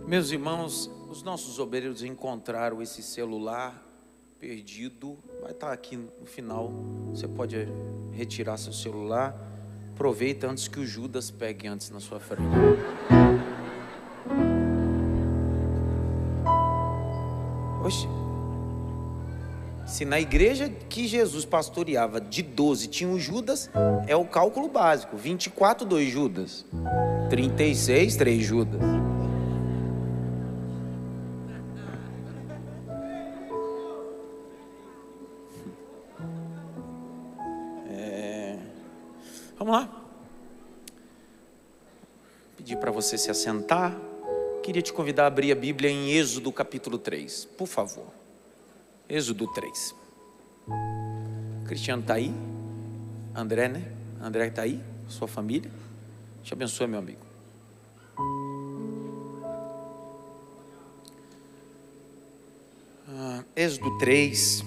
Meus irmãos, os nossos obreiros encontraram esse celular perdido. Vai estar aqui no final. Você pode retirar seu celular. Aproveita antes que o Judas pegue antes na sua frente. Oxe. Se na igreja que Jesus pastoreava de 12 tinha o Judas, é o cálculo básico. 24, 2 Judas. 36, 3 Judas. Vamos lá. Pedir para você se assentar. Queria te convidar a abrir a Bíblia em Êxodo capítulo 3, por favor. Êxodo 3. Cristiano está aí? André, né? André está aí? Sua família? Te abençoe, meu amigo. Êxodo 3.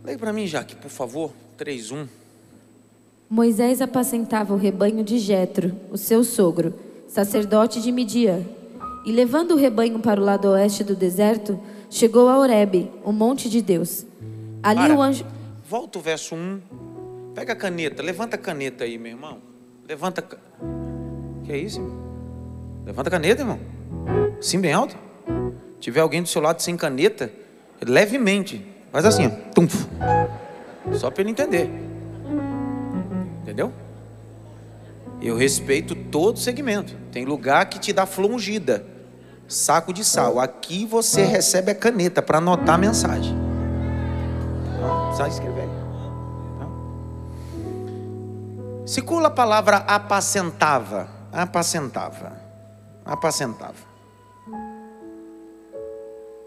Leia para mim, Jaque, por favor. 3:1. Moisés apacentava o rebanho de Jetro, o seu sogro, sacerdote de Midian. E levando o rebanho para o lado oeste do deserto, chegou a Horebe, o monte de Deus. Ali o anjo... Volta o verso 1. Pega a caneta, levanta a caneta aí, meu irmão. Levanta. Que é isso, irmão? Levanta a caneta, irmão. Sim, bem alto. Se tiver alguém do seu lado sem caneta, levemente. Faz assim, ó. Tumf. Só para ele entender. Entendeu? Eu respeito todo segmento. Tem lugar que te dá flor ungida, saco de sal. Aqui você recebe a caneta para anotar a mensagem. Não precisa escrever aí. Circula a palavra apacentava. Apacentava. Apacentava.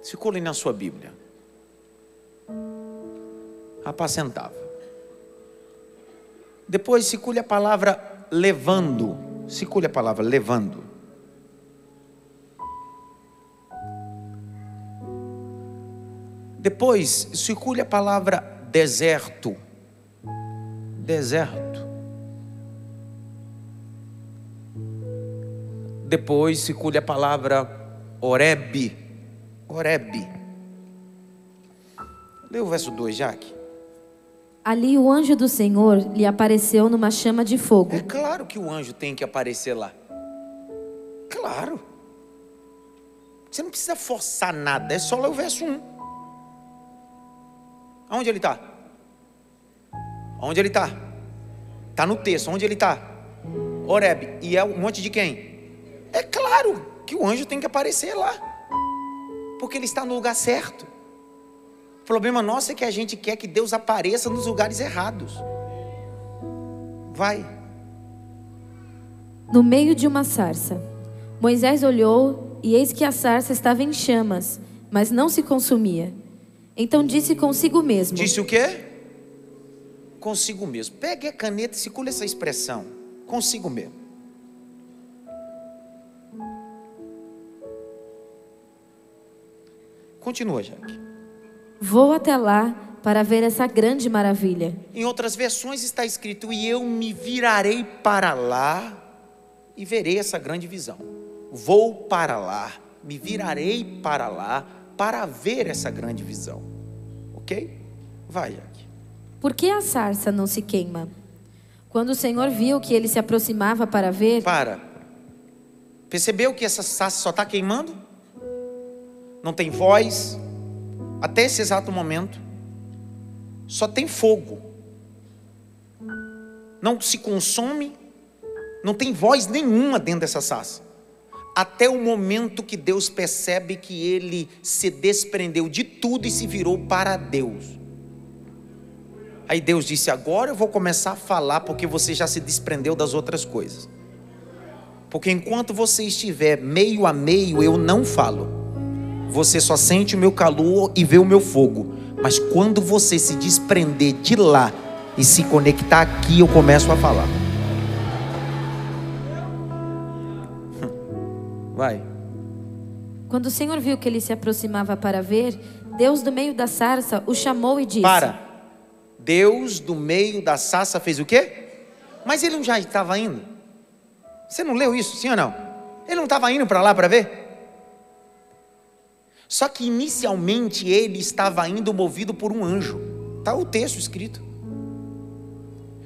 Circule na sua Bíblia. Apacentava. Depois circule a palavra levando. Circule a palavra levando. Depois circule a palavra deserto. Deserto. Depois circule a palavra Horebe. Horebe. Lê o verso 2, Jaque. Ali o anjo do Senhor lhe apareceu numa chama de fogo. É claro que o anjo tem que aparecer lá. Claro. Você não precisa forçar nada, é só ler o verso 1. Aonde ele está? Onde ele está? Está no texto, onde ele está? Horebe. E é um monte de quem? É claro que o anjo tem que aparecer lá, porque ele está no lugar certo. O problema nosso é que a gente quer que Deus apareça nos lugares errados. Vai. No meio de uma sarça. Moisés olhou e eis que a sarça estava em chamas, mas não se consumia. Então disse consigo mesmo. Disse o quê? Consigo mesmo. Pegue a caneta e circule essa expressão. Consigo mesmo. Continua, Jaque. Vou até lá para ver essa grande maravilha. Em outras versões está escrito: e eu me virarei para lá e verei essa grande visão. Vou para lá, me virarei para lá para ver essa grande visão. Ok? Vai, Jaque. Por que a sarça não se queima? Quando o Senhor viu que ele se aproximava para ver... Para. Percebeu que essa sarça só está queimando? Não tem voz. Até esse exato momento, só tem fogo. Não se consome, não tem voz nenhuma dentro dessa sarça. Até o momento que Deus percebe que ele se desprendeu de tudo e se virou para Deus. Aí Deus disse: agora eu vou começar a falar, porque você já se desprendeu das outras coisas. Porque enquanto você estiver meio a meio, eu não falo. Você só sente o meu calor e vê o meu fogo. Mas quando você se desprender de lá e se conectar aqui, eu começo a falar. Vai. Quando o Senhor viu que ele se aproximava para ver, Deus do meio da sarça o chamou e disse... Para. Deus do meio da sarça fez o quê? Mas ele não já estava indo? Você não leu isso, sim ou não? Ele não estava indo para lá para ver? Só que inicialmente ele estava indo movido por um anjo. Está o texto escrito.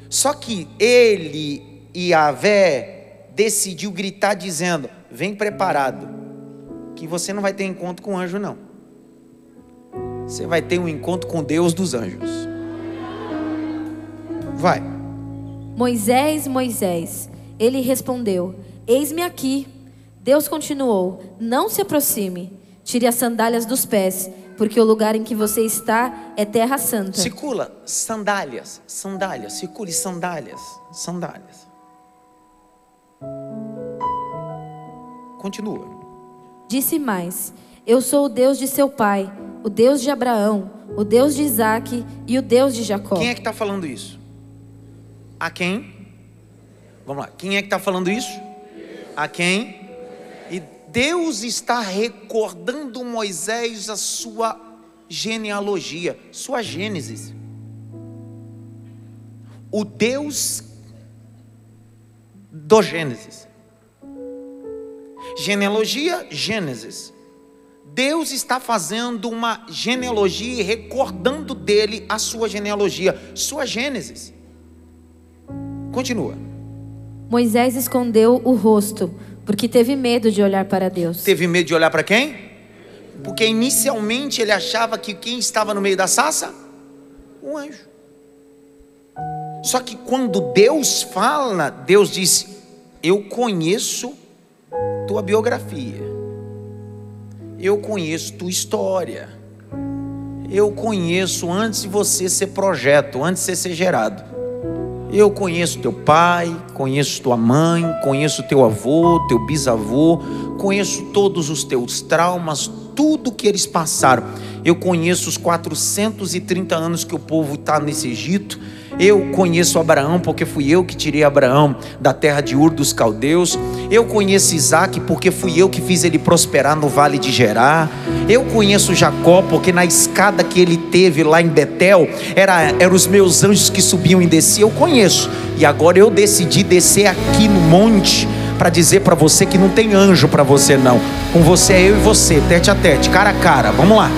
Só que ele e Yahvé decidiu gritar dizendo: vem preparado, que você não vai ter encontro com anjo não. Você vai ter um encontro com Deus dos anjos. Vai. Moisés, Moisés. Ele respondeu: eis-me aqui. Deus continuou: não se aproxime. Tire as sandálias dos pés, porque o lugar em que você está é terra santa. Circula, sandálias, sandálias, circule sandálias, sandálias. Continua. Disse mais: eu sou o Deus de seu pai, o Deus de Abraão, o Deus de Isaque e o Deus de Jacó. Quem é que está falando isso? A quem? Vamos lá, quem é que está falando isso? A quem? E Deus está recordando Moisés a sua genealogia, sua Gênesis. O Deus do Gênesis. Genealogia, Gênesis. Deus está fazendo uma genealogia e recordando dele a sua genealogia, sua Gênesis. Continua. Moisés escondeu o rosto, porque teve medo de olhar para Deus. Teve medo de olhar para quem? Porque inicialmente ele achava que quem estava no meio da sarça? Um anjo. Só que quando Deus fala, Deus disse: eu conheço tua biografia, eu conheço tua história, eu conheço antes de você ser projeto, antes de você ser gerado. Eu conheço teu pai, conheço tua mãe, conheço teu avô, teu bisavô, conheço todos os teus traumas, tudo que eles passaram. Eu conheço os 430 anos que o povo está nesse Egito. Eu conheço Abraão, porque fui eu que tirei Abraão da terra de Ur dos Caldeus. Eu conheço Isaque, porque fui eu que fiz ele prosperar no vale de Gerar. Eu conheço Jacó, porque na escada que ele teve lá em Betel, eram os meus anjos que subiam e desciam. Eu conheço. E agora eu decidi descer aqui no monte para dizer para você que não tem anjo para você não. Com você é eu e você, tete a tete, cara a cara. Vamos lá.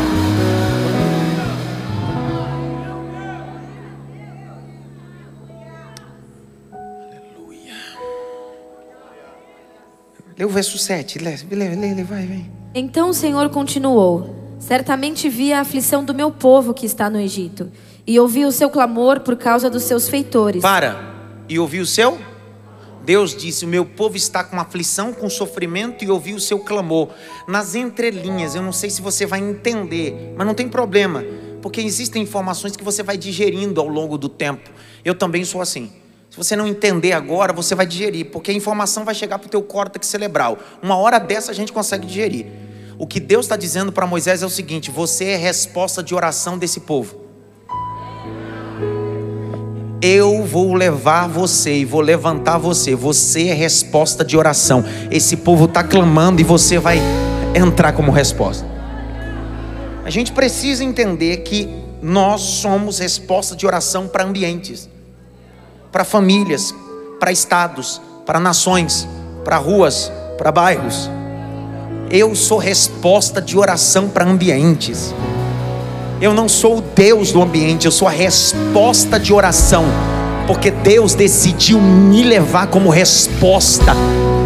Lê o verso 7, lê, vai. Então o Senhor continuou: certamente vi a aflição do meu povo que está no Egito, e ouvi o seu clamor por causa dos seus feitores. E ouvi o seu? Deus disse: o meu povo está com aflição, com sofrimento, e ouvi o seu clamor. Nas entrelinhas, eu não sei se você vai entender, mas não tem problema, porque existem informações que você vai digerindo ao longo do tempo. Eu também sou assim. Se você não entender agora, você vai digerir, porque a informação vai chegar para o teu córtex cerebral. Uma hora dessa a gente consegue digerir. O que Deus está dizendo para Moisés é o seguinte: você é resposta de oração desse povo. Eu vou levar você e vou levantar você. Você é resposta de oração. Esse povo está clamando e você vai entrar como resposta. A gente precisa entender que nós somos resposta de oração para ambientes, para famílias, para estados, para nações, para ruas, para bairros. Eu sou resposta de oração para ambientes. Eu não sou o Deus do ambiente, eu sou a resposta de oração, porque Deus decidiu me levar como resposta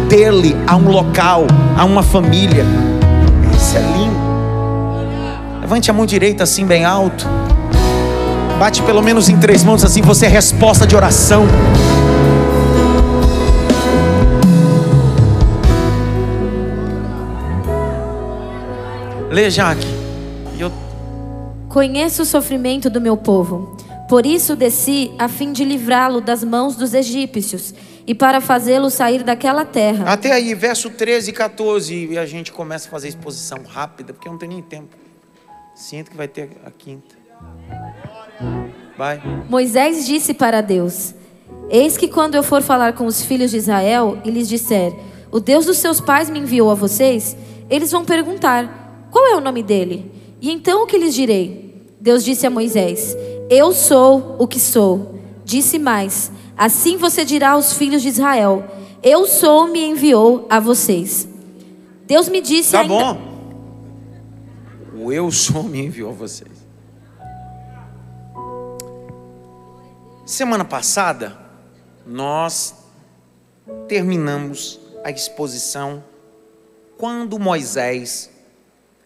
dele a um local, a uma família. Isso é lindo. Levante a mão direita assim bem alto. Bate pelo menos em 3 mãos assim: você é resposta de oração. Lê, Jaque. Conheço o sofrimento do meu povo, por isso desci a fim de livrá-lo das mãos dos egípcios e para fazê-lo sair daquela terra. Até aí, verso 13 e 14, e a gente começa a fazer exposição rápida, porque não tem nem tempo. Sinto que vai ter a quinta. Vai. Moisés disse para Deus: eis que quando eu for falar com os filhos de Israel e lhes disser: o Deus dos seus pais me enviou a vocês, eles vão perguntar: qual é o nome dele? E então o que lhes direi? Deus disse a Moisés: Eu sou o que sou. Disse mais: assim você dirá aos filhos de Israel: eu sou, me enviou a vocês. Deus me disse Tá ainda... bom. O eu sou me enviou a vocês. Semana passada, nós terminamos a exposição quando Moisés,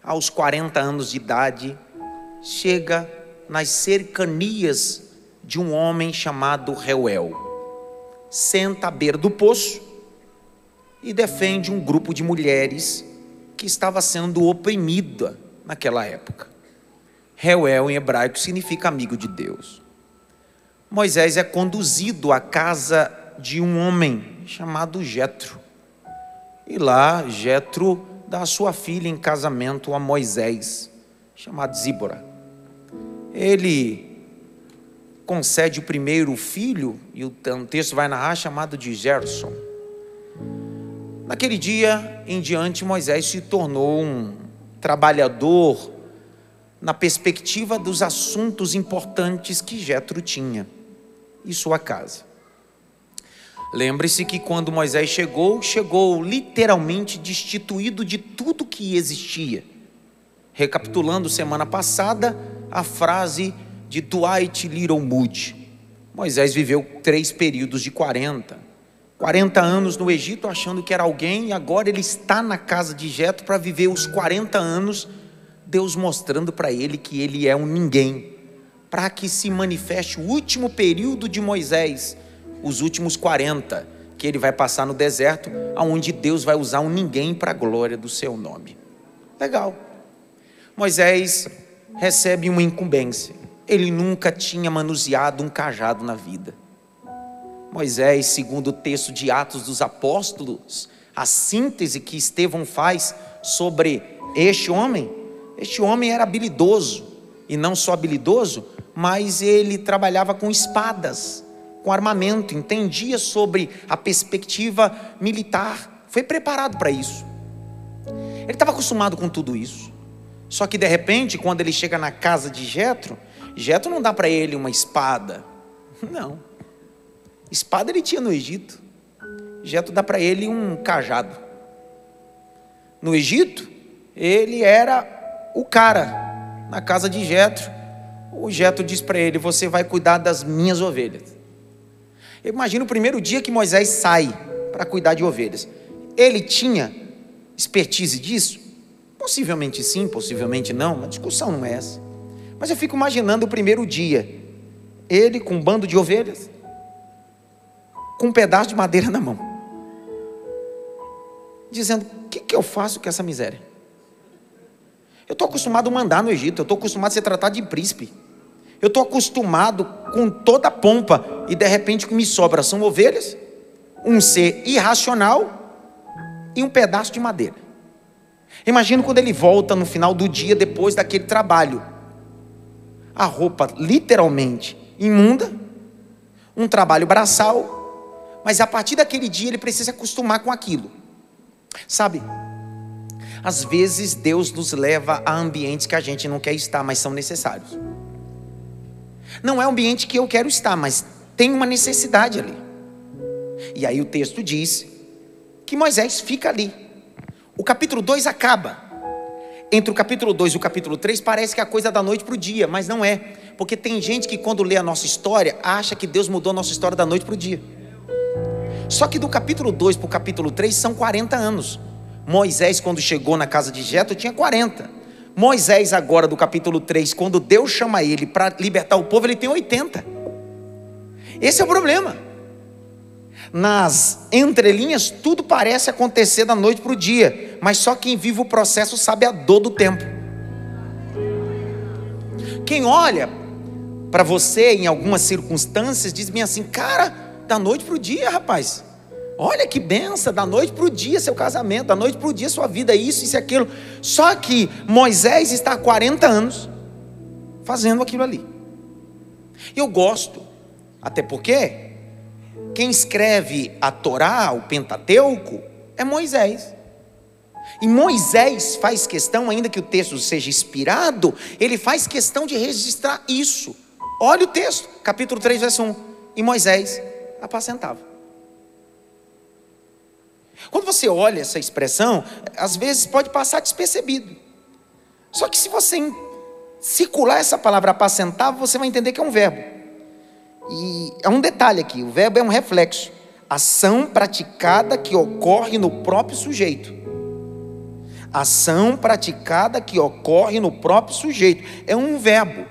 aos 40 anos de idade, chega nas cercanias de um homem chamado Reuel. Senta à beira do poço e defende um grupo de mulheres que estava sendo oprimida naquela época. Reuel em hebraico significa amigo de Deus. Moisés é conduzido à casa de um homem chamado Jetro. E lá Jetro dá a sua filha em casamento a Moisés, chamado Zípora. Ele concede o primeiro filho, e o texto vai narrar, chamado de Gerson. Naquele dia em diante, Moisés se tornou um trabalhador na perspectiva dos assuntos importantes que Jetro tinha em sua casa. Lembre-se que quando Moisés chegou literalmente destituído de tudo que existia. Recapitulando semana passada, a frase de Dwight Little Moody. Moisés viveu 3 períodos de 40 anos no Egito, achando que era alguém, e agora ele está na casa de Jetro para viver os 40 anos, Deus mostrando para ele que ele é um ninguém, para que se manifeste o último período de Moisés, os últimos 40, que ele vai passar no deserto, onde Deus vai usar um ninguém para a glória do seu nome. Legal. Moisés recebe uma incumbência. Ele nunca tinha manuseado um cajado na vida. Moisés, segundo o texto de Atos dos Apóstolos, a síntese que Estevão faz sobre este homem era habilidoso, e não só habilidoso, mas ele trabalhava com espadas, com armamento, entendia sobre a perspectiva militar, foi preparado para isso. Ele estava acostumado com tudo isso. Só que de repente, quando ele chega na casa de Jetro não dá para ele uma espada. Não. Espada ele tinha no Egito. Jetro dá para ele um cajado. No Egito, ele era o cara. Na casa de Jetro, o Jetro diz para ele: você vai cuidar das minhas ovelhas. Imagina o primeiro dia que Moisés sai para cuidar de ovelhas. Ele tinha expertise disso? Possivelmente sim, possivelmente não, a discussão não é essa. Mas eu fico imaginando o primeiro dia, ele com um bando de ovelhas, com um pedaço de madeira na mão, dizendo: o que eu faço com essa miséria? Eu estou acostumado a mandar no Egito, eu estou acostumado a ser tratado de príncipe, eu estou acostumado com toda a pompa, e de repente me sobra são ovelhas, um ser irracional e um pedaço de madeira. Imagina quando ele volta no final do dia, depois daquele trabalho, a roupa literalmente imunda, um trabalho braçal, mas a partir daquele dia ele precisa se acostumar com aquilo. Sabe, às vezes Deus nos leva a ambientes que a gente não quer estar, mas são necessários. Não é um ambiente que eu quero estar, mas tem uma necessidade ali. E aí o texto diz que Moisés fica ali. O capítulo 2 acaba. Entre o capítulo 2 e o capítulo 3 parece que é a coisa da noite para o dia, mas não é. Porque tem gente que quando lê a nossa história, acha que Deus mudou a nossa história da noite para o dia. Só que do capítulo 2 para o capítulo 3 são 40 anos. Moisés, quando chegou na casa de Jetro, tinha 40. Moisés agora do capítulo 3, quando Deus chama ele para libertar o povo, ele tem 80. Esse é o problema. Nas entrelinhas, tudo parece acontecer da noite para o dia, mas só quem vive o processo sabe a dor do tempo. Quem olha para você em algumas circunstâncias diz bem assim: cara, da noite para o dia, rapaz, olha que benção, da noite para o dia seu casamento, da noite para o dia sua vida, isso e aquilo. Só que Moisés está há 40 anos fazendo aquilo ali. Eu gosto, até porque quem escreve a Torá, o Pentateuco, é Moisés. E Moisés faz questão, ainda que o texto seja inspirado, ele faz questão de registrar isso. Olha o texto, capítulo 3, verso 1. E Moisés apacentava. Quando você olha essa expressão, às vezes pode passar despercebido. Só que se você circular essa palavra apacentava, você vai entender que é um verbo. E é um detalhe aqui, o verbo é um reflexo. Ação praticada que ocorre no próprio sujeito. Ação praticada que ocorre no próprio sujeito. É um verbo.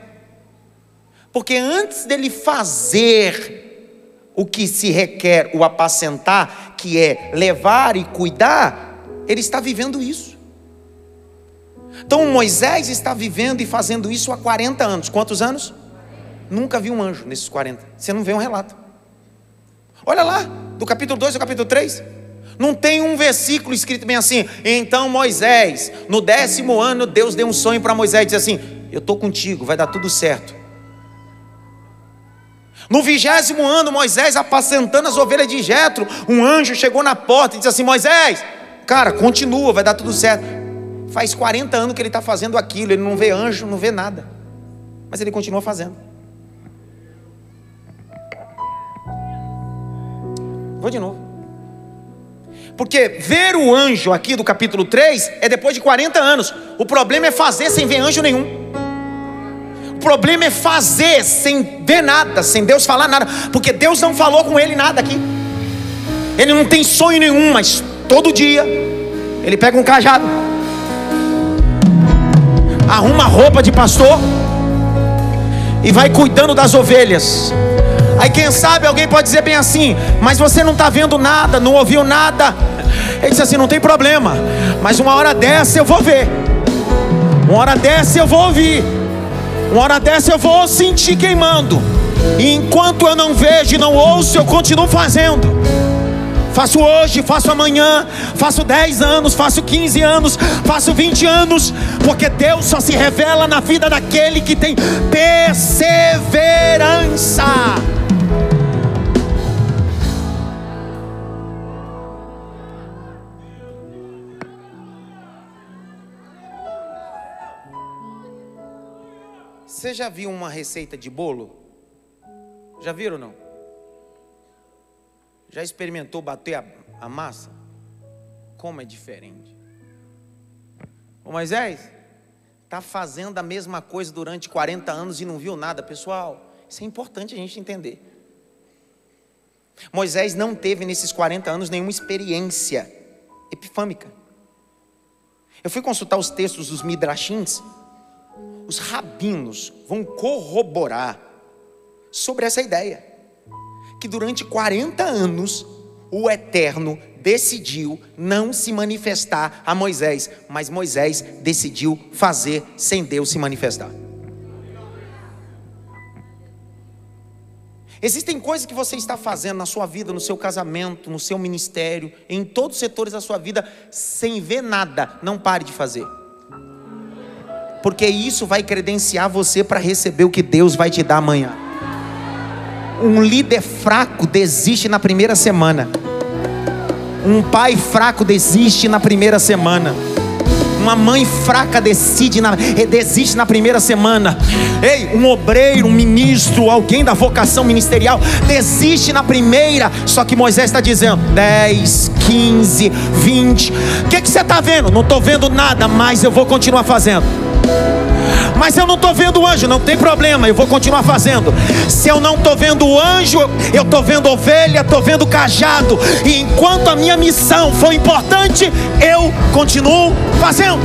Porque antes dele fazer o que se requer, o apacentar, que é levar e cuidar, ele está vivendo isso. Então Moisés está vivendo e fazendo isso há 40 anos. Quantos anos? Nunca vi um anjo nesses 40. Você não vê um relato. Olha lá, do capítulo 2 ao capítulo 3. Não tem um versículo escrito bem assim. Então Moisés, no 10º ano, Deus deu um sonho para Moisés e disse assim: eu estou contigo, vai dar tudo certo. No 20º ano, Moisés apacentando as ovelhas de Jetro, um anjo chegou na porta e disse assim: Moisés, cara, continua, vai dar tudo certo. Faz 40 anos que ele está fazendo aquilo, ele não vê anjo, não vê nada, mas ele continua fazendo. Vou de novo. Porque ver o anjo aqui do capítulo 3 é depois de 40 anos. O problema é fazer sem ver anjo nenhum. O problema é fazer sem ver nada, sem Deus falar nada. Porque Deus não falou com ele nada aqui. Ele não tem sonho nenhum, mas todo dia ele pega um cajado, arruma roupa de pastor e vai cuidando das ovelhas. Aí quem sabe alguém pode dizer bem assim: mas você não está vendo nada, não ouviu nada. Ele disse assim: não tem problema, mas uma hora dessa eu vou ver, uma hora dessa eu vou ouvir, uma hora dessa eu vou sentir queimando. E enquanto eu não vejo e não ouço, eu continuo fazendo. Faço hoje, faço amanhã, faço 10 anos, faço 15 anos, faço 20 anos. Porque Deus só se revela na vida daquele que tem perseverança. Você já viu uma receita de bolo? Já viram ou não? Já experimentou bater a massa? Como é diferente. Ô Moisés, está fazendo a mesma coisa durante 40 anos e não viu nada. Pessoal, isso é importante a gente entender. Moisés não teve nesses 40 anos nenhuma experiência epifâmica. Eu fui consultar os textos dos midrashins. Os rabinos vão corroborar sobre essa ideia, que durante 40 anos o Eterno decidiu não se manifestar a Moisés, mas Moisés decidiu fazer sem Deus se manifestar. Existem coisas que você está fazendo na sua vida, no seu casamento, no seu ministério, em todos os setores da sua vida, sem ver nada. Não pare de fazer, porque isso vai credenciar você para receber o que Deus vai te dar amanhã. Um líder fraco desiste na primeira semana. Um pai fraco desiste na primeira semana. Uma mãe fraca desiste na primeira semana. Ei, um obreiro, um ministro, alguém da vocação ministerial desiste na primeira. Só que Moisés está dizendo 10, 15, 20. O que você está vendo? Não estou vendo nada, mas eu vou continuar fazendo. Mas eu não estou vendo o anjo, não tem problema, eu vou continuar fazendo. Se eu não estou vendo o anjo, eu estou vendo ovelha, estou vendo cajado. E enquanto a minha missão for importante, eu continuo fazendo.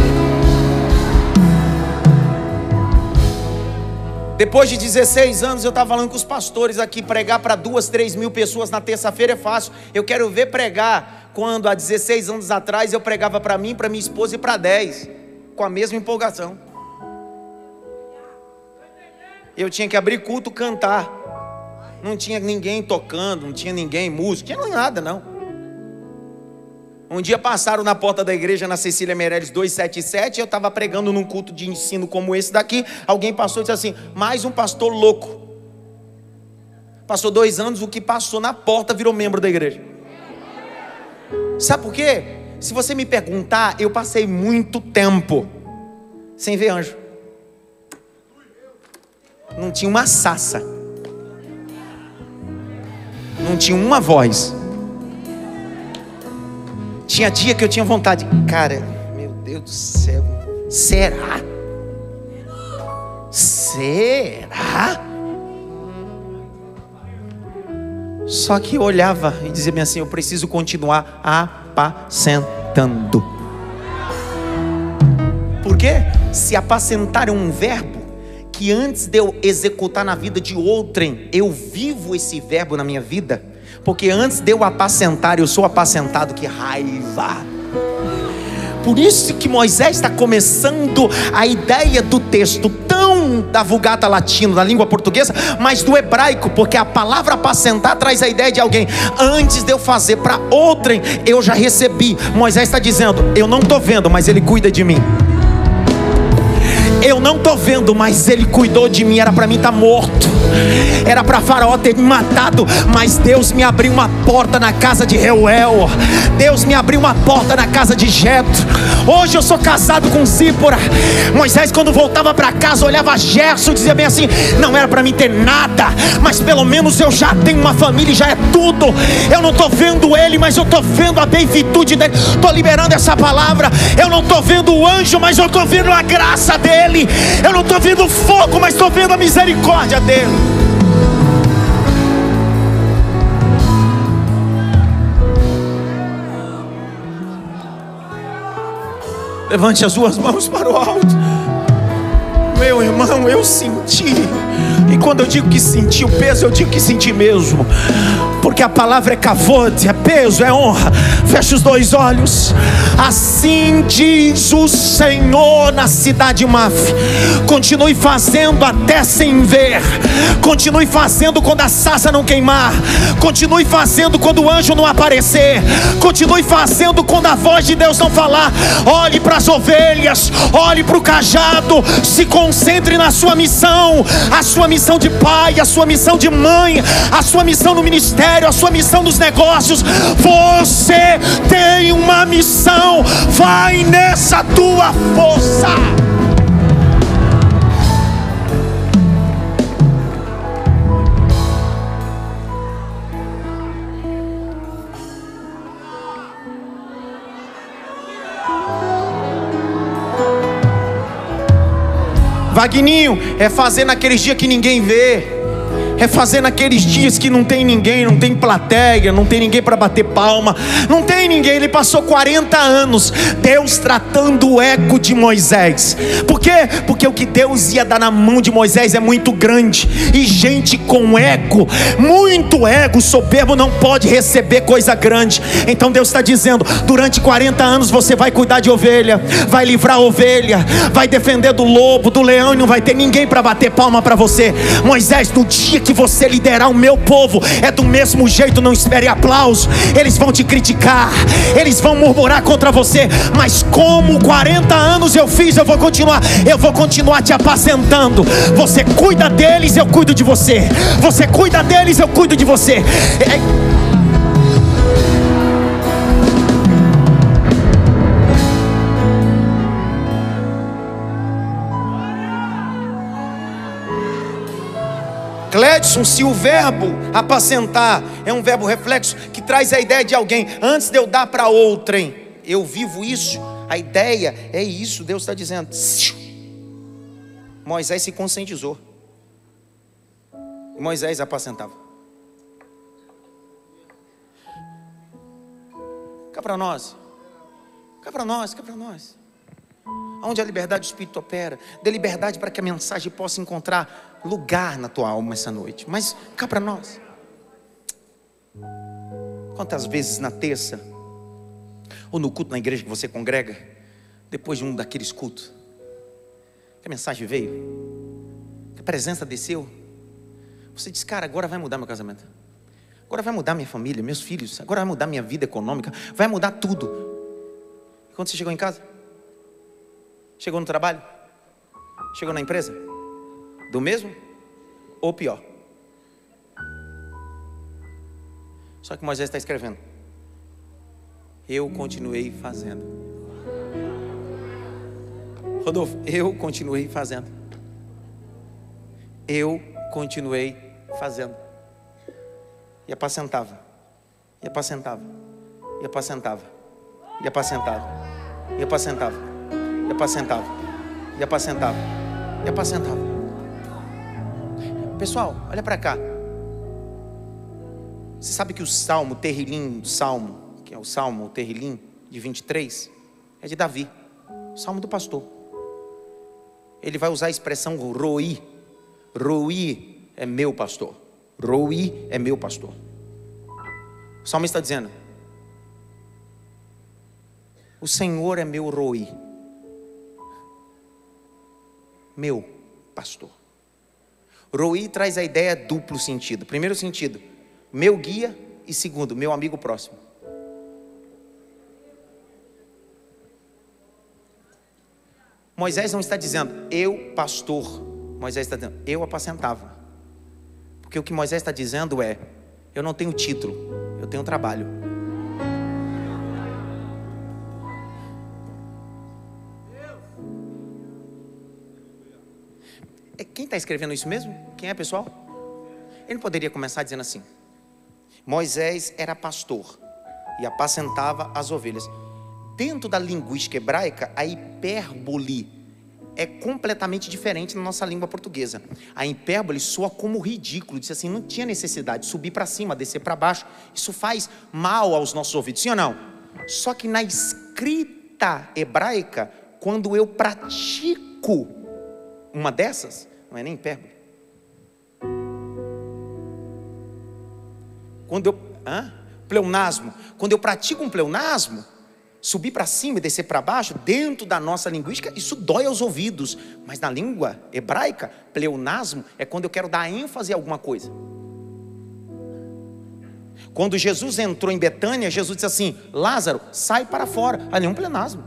Depois de 16 anos eu estava falando com os pastores aqui. Pregar para 2, 3 mil pessoas na terça-feira é fácil. Eu quero ver pregar quando há 16 anos atrás eu pregava para mim, para minha esposa e para 10, com a mesma empolgação. Eu tinha que abrir culto, cantar. Não tinha ninguém tocando, não tinha ninguém músico, não tinha nada não. Um dia passaram na porta da igreja na Cecília Meirelles 277. Eu estava pregando num culto de ensino como esse daqui. Alguém passou e disse assim: mais um pastor louco. Passou 2 anos, o que passou na porta virou membro da igreja. Sabe por quê? Se você me perguntar, eu passei muito tempo sem ver anjo. não tinha uma sassa, não tinha uma voz. Tinha dia que eu tinha vontade, cara, meu Deus do céu, será? Será? Só que eu olhava e dizia assim, eu preciso continuar apacentando. Por quê? Se apacentar é um verbo que antes de eu executar na vida de outrem, eu vivo esse verbo na minha vida. Porque antes de eu apacentar, eu sou apacentado. Que raiva! Por isso que Moisés está começando a ideia do texto tão da Vulgata Latino, da língua portuguesa, mas do hebraico, porque a palavra apacentar traz a ideia de alguém. Antes de eu fazer para outrem, eu já recebi. Moisés está dizendo, eu não estou vendo, mas ele cuida de mim. Eu não estou vendo, mas ele cuidou de mim. Era para mim estar morto, era para Faraó ter me matado, mas Deus me abriu uma porta na casa de Reuel. Deus me abriu uma porta na casa de Jetro. Hoje eu sou casado com Zípora. Moisés, quando voltava para casa, olhava Gerson e dizia bem assim, não era para mim ter nada, mas pelo menos eu já tenho uma família e já é tudo. Eu não estou vendo ele, mas eu estou vendo a benfitude dele. Estou liberando essa palavra. Eu não estou vendo o anjo, mas eu estou vendo a graça dele. Eu não estou vendo fogo, mas estou vendo a misericórdia dele. Levante as duas mãos para o alto. Meu irmão, eu senti. E quando eu digo que senti o peso, eu digo que senti mesmo. Porque a palavra é kavod, é peso, é honra. Feche os dois olhos. Assim diz o Senhor na cidade Maf. Continue fazendo até sem ver. Continue fazendo quando a sarça não queimar. Continue fazendo quando o anjo não aparecer. Continue fazendo quando a voz de Deus não falar. Olhe para as ovelhas, olhe para o cajado. Se concentre na sua missão. A sua missão de pai, a sua missão de mãe, a sua missão no ministério, a sua missão nos negócios. Você tem uma missão. Vai nessa tua força. Vagninho, é fazer naqueles dias que ninguém vê. É fazer naqueles dias que não tem ninguém, não tem plateia, não tem ninguém para bater palma, não tem ninguém. Ele passou 40 anos, Deus tratando o ego de Moisés. Por quê? Porque o que Deus ia dar na mão de Moisés é muito grande. E gente com ego, muito ego, soberbo, não pode receber coisa grande. Então Deus está dizendo, durante 40 anos você vai cuidar de ovelha, vai livrar a ovelha, vai defender do lobo, do leão, e não vai ter ninguém para bater palma para você. Moisés, no dia que você liderar o meu povo, é do mesmo jeito, não espere aplauso. Eles vão te criticar, eles vão murmurar contra você, mas como 40 anos eu fiz, eu vou continuar te apacentando. Você cuida deles, eu cuido de você. Você cuida deles, eu cuido de você. Cledson, se o verbo apacentar é um verbo reflexo que traz a ideia de alguém, antes de eu dar para outrem, eu vivo isso, a ideia é isso. Deus está dizendo. Moisés se conscientizou e Moisés apacentava. Cá para nós, cá para nós, cá para nós. Onde a liberdade do Espírito opera, dê liberdade para que a mensagem possa encontrar lugar na tua alma essa noite. Mas cá para nós. Quantas vezes na terça ou no culto na igreja que você congrega, depois de um daqueles cultos, que a mensagem veio, que a presença desceu, você diz, cara, agora vai mudar meu casamento, agora vai mudar minha família, meus filhos, agora vai mudar minha vida econômica, vai mudar tudo. E quando você chegou em casa, chegou no trabalho, chegou na empresa, do mesmo ou pior? Só que Moisés está escrevendo, eu continuei fazendo. Rodolfo, eu continuei fazendo. eu continuei fazendo. E apacentava, e apacentava, e apacentava, e apacentava, e apacentava, e apacentava, e apacentava, e apacentava. Pessoal, olha para cá. Você sabe que o Salmo, o Terrilim, que é o Salmo, o Terrilim de 23, é de Davi, o Salmo do pastor. Ele vai usar a expressão Roi. Roi é meu pastor. Roi é meu pastor. O Salmo está dizendo: o Senhor é meu Roi, meu pastor. Roi traz a ideia duplo sentido. Primeiro sentido, meu guia, e segundo, meu amigo próximo. Moisés não está dizendo eu pastor. Moisés está dizendo eu apacentava. Porque o que Moisés está dizendo é: eu não tenho título, eu tenho trabalho. Quem está escrevendo isso mesmo? Quem é, pessoal? Ele poderia começar dizendo assim: Moisés era pastor e apacentava as ovelhas. Dentro da linguística hebraica, a hipérbole é completamente diferente na nossa língua portuguesa. A hipérbole soa como ridículo. Diz assim: não tinha necessidade de subir para cima, descer para baixo. Isso faz mal aos nossos ouvidos, sim ou não? Só que na escrita hebraica, quando eu pratico uma dessas, não é nem hipérbole. Pleonasmo. Quando eu pratico um pleonasmo, subir para cima e descer para baixo, dentro da nossa linguística, isso dói aos ouvidos. Mas na língua hebraica, pleonasmo é quando eu quero dar ênfase a alguma coisa. Quando Jesus entrou em Betânia, Jesus disse assim: Lázaro, sai para fora. Ali é um pleonasmo.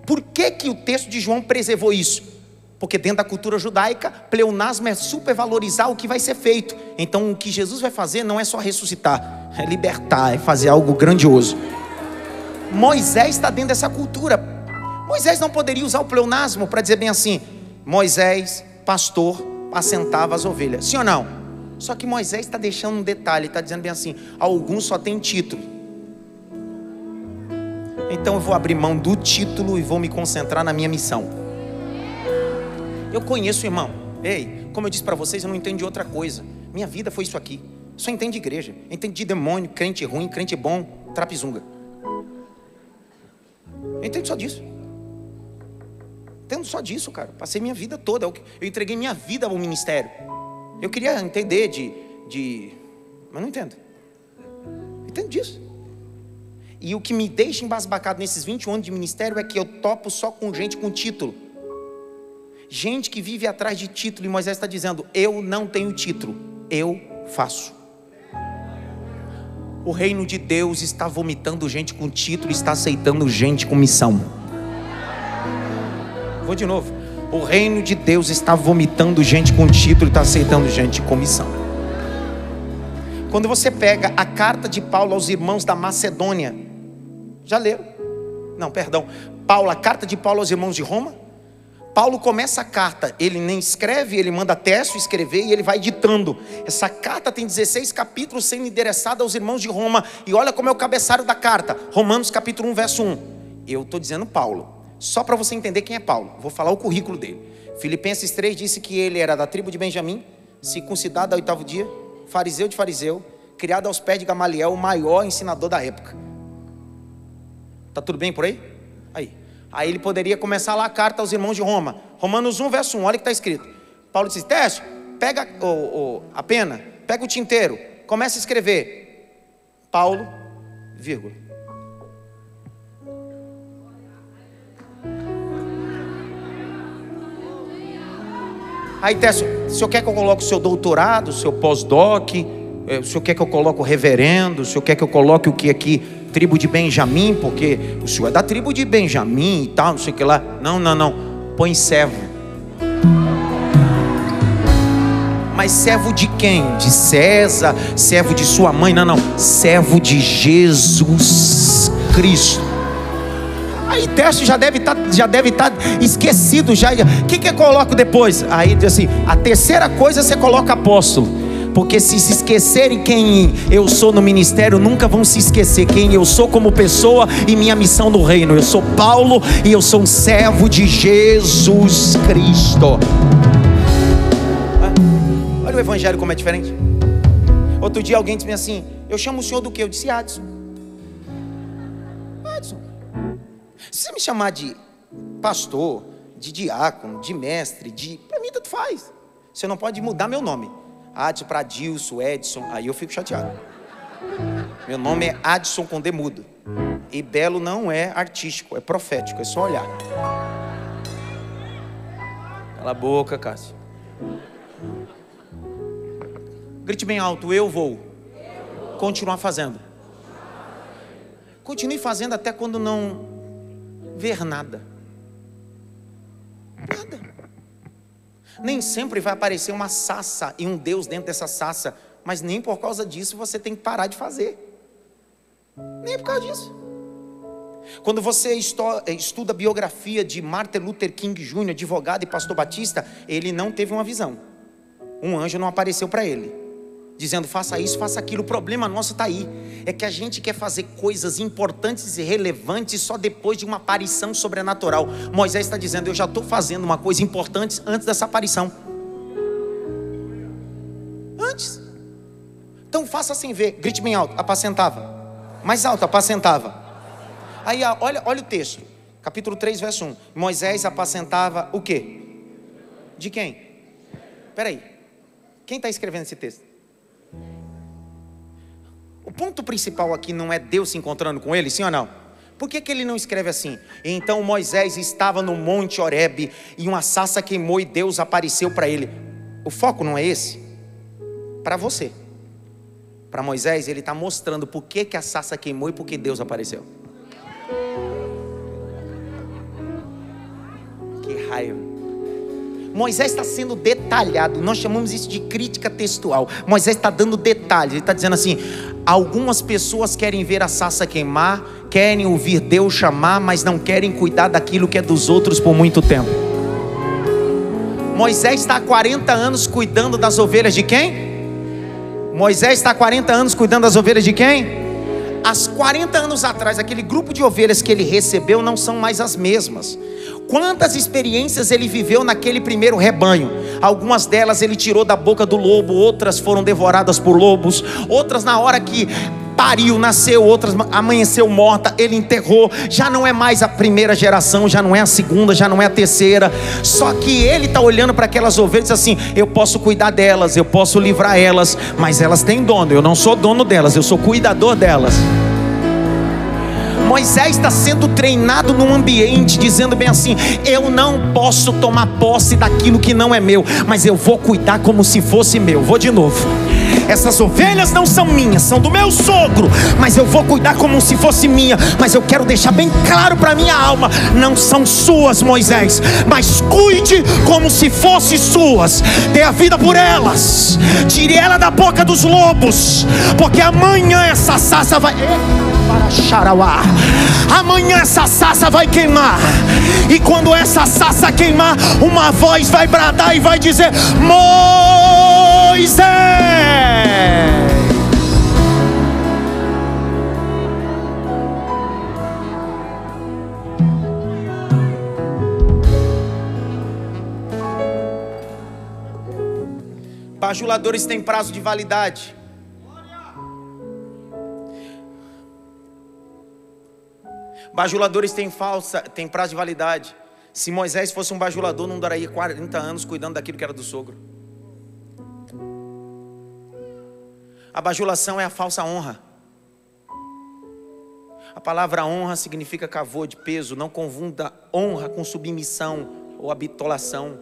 Por que o texto de João preservou isso? Porque dentro da cultura judaica, pleonasmo é supervalorizar o que vai ser feito. Então o que Jesus vai fazer não é só ressuscitar, é libertar, é fazer algo grandioso. Moisés está dentro dessa cultura. Moisés não poderia usar o pleonasmo para dizer bem assim: Moisés, pastor, apacentava as ovelhas. Sim ou não? Só que Moisés está deixando um detalhe, está dizendo bem assim: alguns só têm título. Então eu vou abrir mão do título e vou me concentrar na minha missão. Eu conheço, irmão. Ei, como eu disse para vocês, eu não entendo de outra coisa. Minha vida foi isso aqui. Só entendo de igreja. Entendo de demônio, crente ruim, crente bom, trapizunga. Eu entendo só disso. Entendo só disso, cara. Passei minha vida toda. Eu entreguei minha vida ao ministério. Eu queria entender mas não entendo. Entendo disso. E o que me deixa embasbacado nesses 21 anos de ministério é que eu topo só com gente com título. Gente que vive atrás de título. E Moisés está dizendo: eu não tenho título, eu faço. O reino de Deus está vomitando gente com título, está aceitando gente com missão. Vou de novo. O reino de Deus está vomitando gente com título e está aceitando gente com missão. Quando você pega a carta de Paulo aos irmãos da Macedônia, já leram? Não, perdão. A carta de Paulo aos irmãos de Roma. Paulo começa a carta, ele nem escreve, ele manda Tércio escrever e ele vai ditando. Essa carta tem 16 capítulos sendo endereçada aos irmãos de Roma. E olha como é o cabeçalho da carta. Romanos capítulo 1, verso 1. Eu estou dizendo Paulo, só para você entender quem é Paulo. Vou falar o currículo dele. Filipenses 3 disse que ele era da tribo de Benjamim, circuncidado ao 8º dia, fariseu de fariseu, criado aos pés de Gamaliel, o maior ensinador da época. Tá tudo bem por aí? Aí ele poderia começar lá a carta aos irmãos de Roma. Romanos 1, verso 1, olha o que está escrito. Paulo disse: Tércio, pega a pena, pega o tinteiro, começa a escrever. Paulo, vírgula. Aí Tércio, o senhor quer que eu coloque o seu doutorado, o seu pós-doc? O senhor quer que eu coloque o reverendo? O senhor quer que eu coloque o que aqui? Tribo de Benjamim, porque o senhor é da tribo de Benjamim e tal, não sei o que lá. Não, põe servo. Mas servo de quem? De César? Servo de sua mãe? Não, servo de Jesus Cristo. Aí teste já deve estar esquecido já. O que eu coloco depois? Aí diz assim: a terceira coisa você coloca apóstolo. Porque se esquecerem quem eu sou no ministério, nunca vão se esquecer quem eu sou como pessoa e minha missão no reino. Eu sou Paulo e eu sou um servo de Jesus Cristo. Olha o evangelho como é diferente. Outro dia alguém disse assim: eu chamo o senhor do quê? Eu disse: Adson. Adson. Se você me chamar de pastor, de diácono, de mestre, para mim tanto faz. Você não pode mudar meu nome. Adson para Adilson, Edson, aí eu fico chateado. Meu nome é Adson com D mudo. E belo não é artístico, é profético, é só olhar. Cala a boca, Cássio. Grite bem alto: eu vou continuar fazendo. Continue fazendo até quando não ver nada. Nada. Nem sempre vai aparecer uma sassa e um Deus dentro dessa sassa, mas nem por causa disso você tem que parar de fazer. Nem por causa disso. Quando você estuda a biografia de Martin Luther King Jr., advogado e pastor batista, ele não teve uma visão. Um anjo não apareceu para ele, dizendo: faça isso, faça aquilo. O problema nosso está aí, é que a gente quer fazer coisas importantes e relevantes só depois de uma aparição sobrenatural. Moisés está dizendo: eu já estou fazendo uma coisa importante antes dessa aparição. Antes. Então faça sem ver. Grite bem alto: apacentava. Mais alto: apacentava. Aí olha o texto, capítulo 3, verso 1. Moisés apacentava o quê? De quem? Espera aí, quem está escrevendo esse texto? O ponto principal aqui não é Deus se encontrando com ele, sim ou não? Por que ele não escreve assim? Então Moisés estava no monte Horebe e uma sarça queimou e Deus apareceu para ele. O foco não é esse? Para você. Para Moisés, ele está mostrando por que a sarça queimou e por que Deus apareceu. Que raiva. Moisés está sendo detalhado. Nós chamamos isso de crítica textual. Moisés está dando detalhes. Ele está dizendo assim: algumas pessoas querem ver a sarça queimar, querem ouvir Deus chamar, mas não querem cuidar daquilo que é dos outros por muito tempo. Moisés está há 40 anos cuidando das ovelhas de quem? Moisés está há 40 anos cuidando das ovelhas de quem? Há 40 anos atrás, aquele grupo de ovelhas que ele recebeu não são mais as mesmas. Quantas experiências ele viveu naquele primeiro rebanho? Algumas delas ele tirou da boca do lobo, outras foram devoradas por lobos, outras na hora que pariu, nasceu, outras amanheceu morta, ele enterrou. Já não é mais a primeira geração, já não é a segunda, já não é a terceira. Só que ele está olhando para aquelas ovelhas assim: eu posso cuidar delas, eu posso livrar elas, mas elas têm dono, eu não sou dono delas, eu sou cuidador delas. Moisés está sendo treinado num ambiente, dizendo bem assim: eu não posso tomar posse daquilo que não é meu, mas eu vou cuidar como se fosse meu. Vou de novo: essas ovelhas não são minhas, são do meu sogro, mas eu vou cuidar como se fosse minha. Mas eu quero deixar bem claro para minha alma: não são suas, Moisés, mas cuide como se fossem suas. Dê a vida por elas, tire ela da boca dos lobos, porque amanhã essa sarça vai... amanhã essa sarça vai queimar. E quando essa sarça queimar, uma voz vai bradar e vai dizer: Moisés. Bajuladores têm prazo de validade. Bajuladores têm prazo de validade. Se Moisés fosse um bajulador, não duraria 40 anos cuidando daquilo que era do sogro. A bajulação é a falsa honra. A palavra honra significa cavô de peso. Não confunda honra com submissão ou habitolação.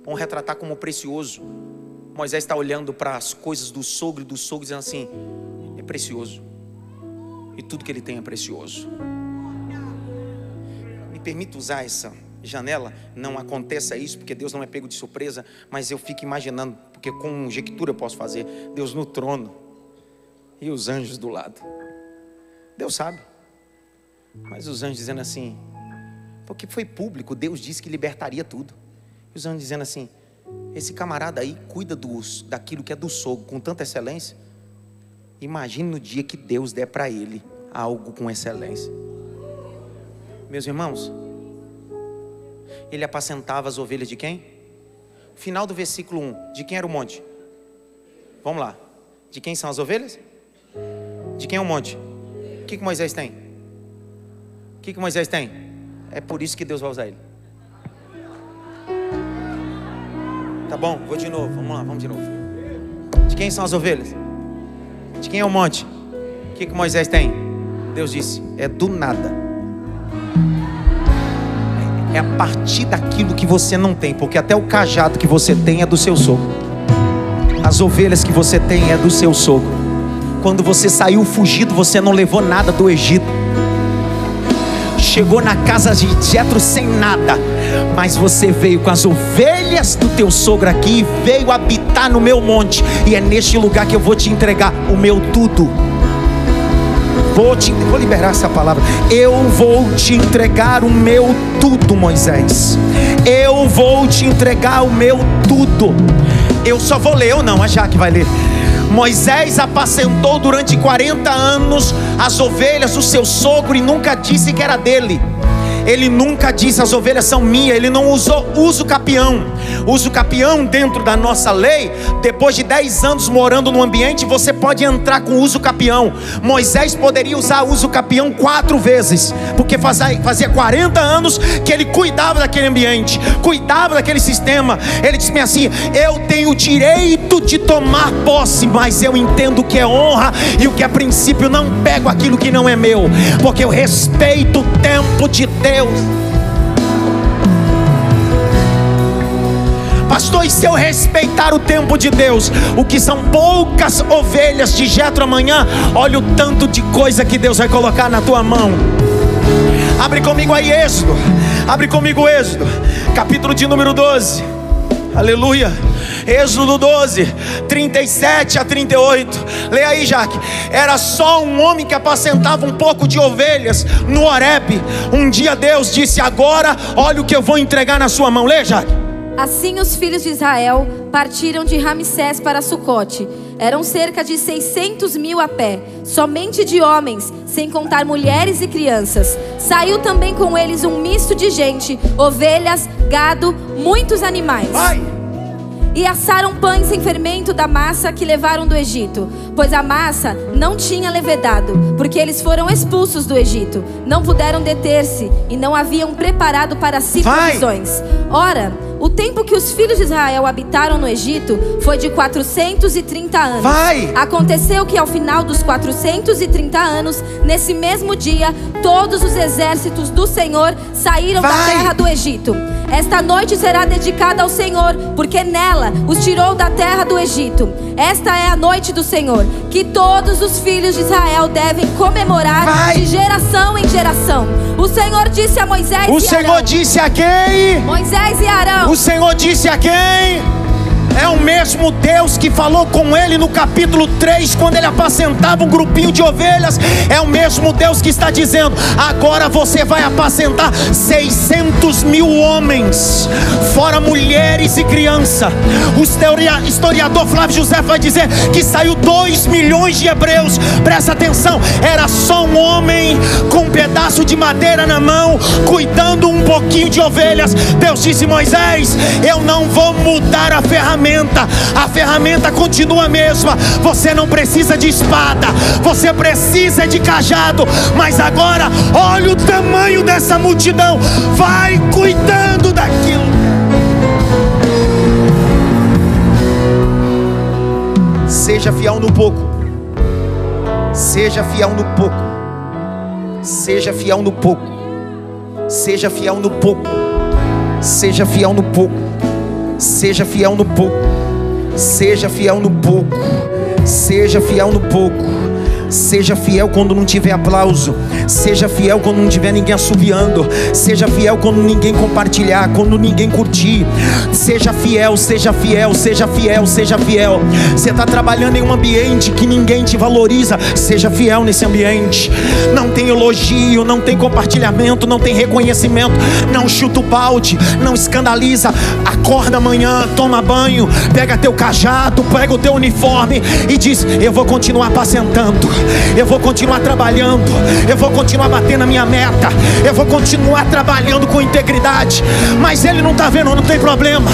Honra é tratar como precioso. Moisés está olhando para as coisas do sogro e do sogro, dizendo assim: é precioso, e tudo que ele tem é precioso. Me permita usar essa janela, não aconteça isso, porque Deus não é pego de surpresa, mas eu fico imaginando, porque com conjectura eu posso fazer, Deus no trono e os anjos do lado. Deus sabe, mas os anjos dizendo assim: Porque foi público, Deus disse que libertaria tudo. E os anjos dizendo assim: esse camarada aí cuida daquilo que é do sogro com tanta excelência. Imagine no dia que Deus der para ele algo com excelência. Meus irmãos, ele apacentava as ovelhas de quem? Final do versículo 1, de quem era o monte? Vamos lá, de quem são as ovelhas? De quem é o monte? O que Moisés tem? O que Moisés tem? É por isso que Deus vai usar ele. Tá bom, vou de novo, vamos lá, vamos de novo. De quem são as ovelhas? De quem é o monte? O que Moisés tem? Deus disse: é do nada. É a partir daquilo que você não tem, porque até o cajado que você tem é do seu sogro. As ovelhas que você tem é do seu sogro. Quando você saiu fugido, você não levou nada do Egito. Chegou na casa de Jetro sem nada, mas você veio com as ovelhas do teu sogro aqui e veio habitar no meu monte. E é neste lugar que eu vou te entregar o meu tudo. Vou liberar essa palavra. Eu vou te entregar o meu tudo, Moisés. Eu vou te entregar o meu tudo. Eu só vou ler, ou não? A Jaque vai ler. Moisés apacentou durante 40 anos as ovelhas do seu sogro e nunca disse que era dele. Ele nunca disse: as ovelhas são minhas. Ele não usou uso capião. Uso capião, dentro da nossa lei, depois de 10 anos morando no ambiente, você pode entrar com uso capião. Moisés poderia usar uso capião 4 vezes, porque fazia 40 anos que ele cuidava daquele ambiente, cuidava daquele sistema. Ele disse assim: eu tenho o direito de tomar posse, mas eu entendo o que é honra e o que é princípio. Não pego aquilo que não é meu, porque eu respeito o tempo de Deus. Pastor, e se eu respeitar o tempo de Deus? O que são poucas ovelhas de Jetro amanhã, olha o tanto de coisa que Deus vai colocar na tua mão. Abre comigo aí Êxodo. Abre comigo Êxodo, capítulo de número 12. Aleluia. Êxodo 12, 37 a 38. Leia aí, Jaque. Era só um homem que apacentava um pouco de ovelhas no Horebe. Um dia Deus disse: agora olha o que eu vou entregar na sua mão. Leia, Jaque. Assim os filhos de Israel partiram de Ramsés para Sucote. Eram cerca de 600.000 a pé, somente de homens, sem contar mulheres e crianças. Saiu também com eles um misto de gente, ovelhas, gado, muitos animais. Vai! E assaram pães sem fermento da massa que levaram do Egito, pois a massa não tinha levedado, porque eles foram expulsos do Egito. Não puderam deter-se e não haviam preparado para si provisões. Ora, o tempo que os filhos de Israel habitaram no Egito foi de 430 anos. Aconteceu que ao final dos 430 anos, nesse mesmo dia, todos os exércitos do Senhor saíram da terra do Egito. Esta noite será dedicada ao Senhor, porque nela os tirou da terra do Egito. Esta é a noite do Senhor, que todos os filhos de Israel devem comemorar de geração em geração. O Senhor disse a Moisés e Arão. O Senhor disse a quem? Moisés e Arão. O Senhor disse a quem? É o mesmo Deus que falou com ele no capítulo 3, quando ele apacentava um grupinho de ovelhas. É o mesmo Deus que está dizendo: agora você vai apacentar 600.000 homens, fora mulheres e crianças. O historiador Flávio José vai dizer que saiu 2 milhões de hebreus. Presta atenção, era só um homem com um pedaço de madeira na mão, cuidando um pouquinho de ovelhas. Deus disse: Moisés, eu não vou mudar a ferramenta. A ferramenta continua a mesma. Você não precisa de espada, você precisa de cajado. Mas agora, olha o tamanho dessa multidão. Vai cuidando daquilo. Seja fiel no pouco. Seja fiel no pouco. Seja fiel no pouco. Seja fiel no pouco. Seja fiel no pouco. Seja fiel no pouco. Seja fiel no pouco. Seja fiel no pouco. Seja fiel quando não tiver aplauso. Seja fiel quando não tiver ninguém assobiando. Seja fiel quando ninguém compartilhar, quando ninguém curtir. Seja fiel, seja fiel, seja fiel, seja fiel. Você está trabalhando em um ambiente que ninguém te valoriza. Seja fiel nesse ambiente. Não tem elogio, não tem compartilhamento, não tem reconhecimento. Não chuta o balde, não escandaliza. Acorda amanhã, toma banho, pega teu cajado, pega o teu uniforme e diz: eu vou continuar apacentando, eu vou continuar trabalhando, eu vou continuar batendo a minha meta, eu vou continuar trabalhando com integridade. Mas ele não está vendo, não tem problema.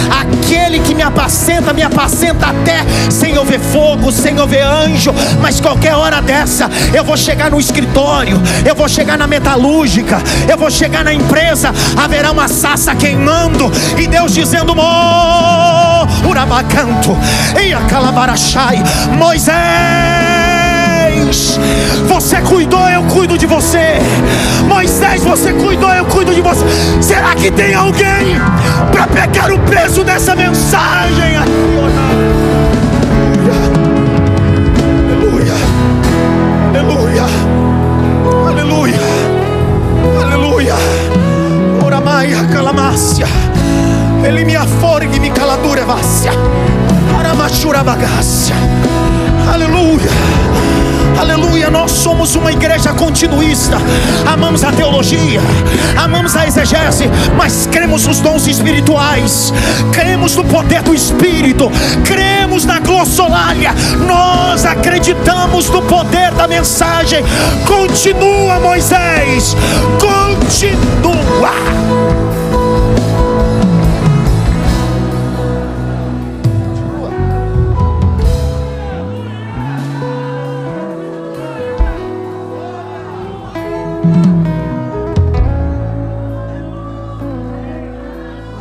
Aquele que me apacenta até sem eu ver fogo, sem eu ver anjo. Mas qualquer hora dessa eu vou chegar no escritório, eu vou chegar na metalúrgica, eu vou chegar na empresa, haverá uma sarça queimando e Deus dizendo: Urabacanto, e a calabarachai, Moisés, você cuidou, eu cuido de você. Moisés, você cuidou, eu cuido de você. Será que tem alguém para pegar o peso dessa mensagem aqui? Aleluia, aleluia, aleluia, aleluia. Oramaia calamácia, ele me aforgue, me caladura vácia, aramachura bagácia. Aleluia, aleluia. Nós somos uma igreja continuista. Amamos a teologia, amamos a exegese, mas cremos nos dons espirituais, cremos no poder do Espírito, cremos na glossolalia. Nós acreditamos no poder da mensagem. Continua, Moisés, continua.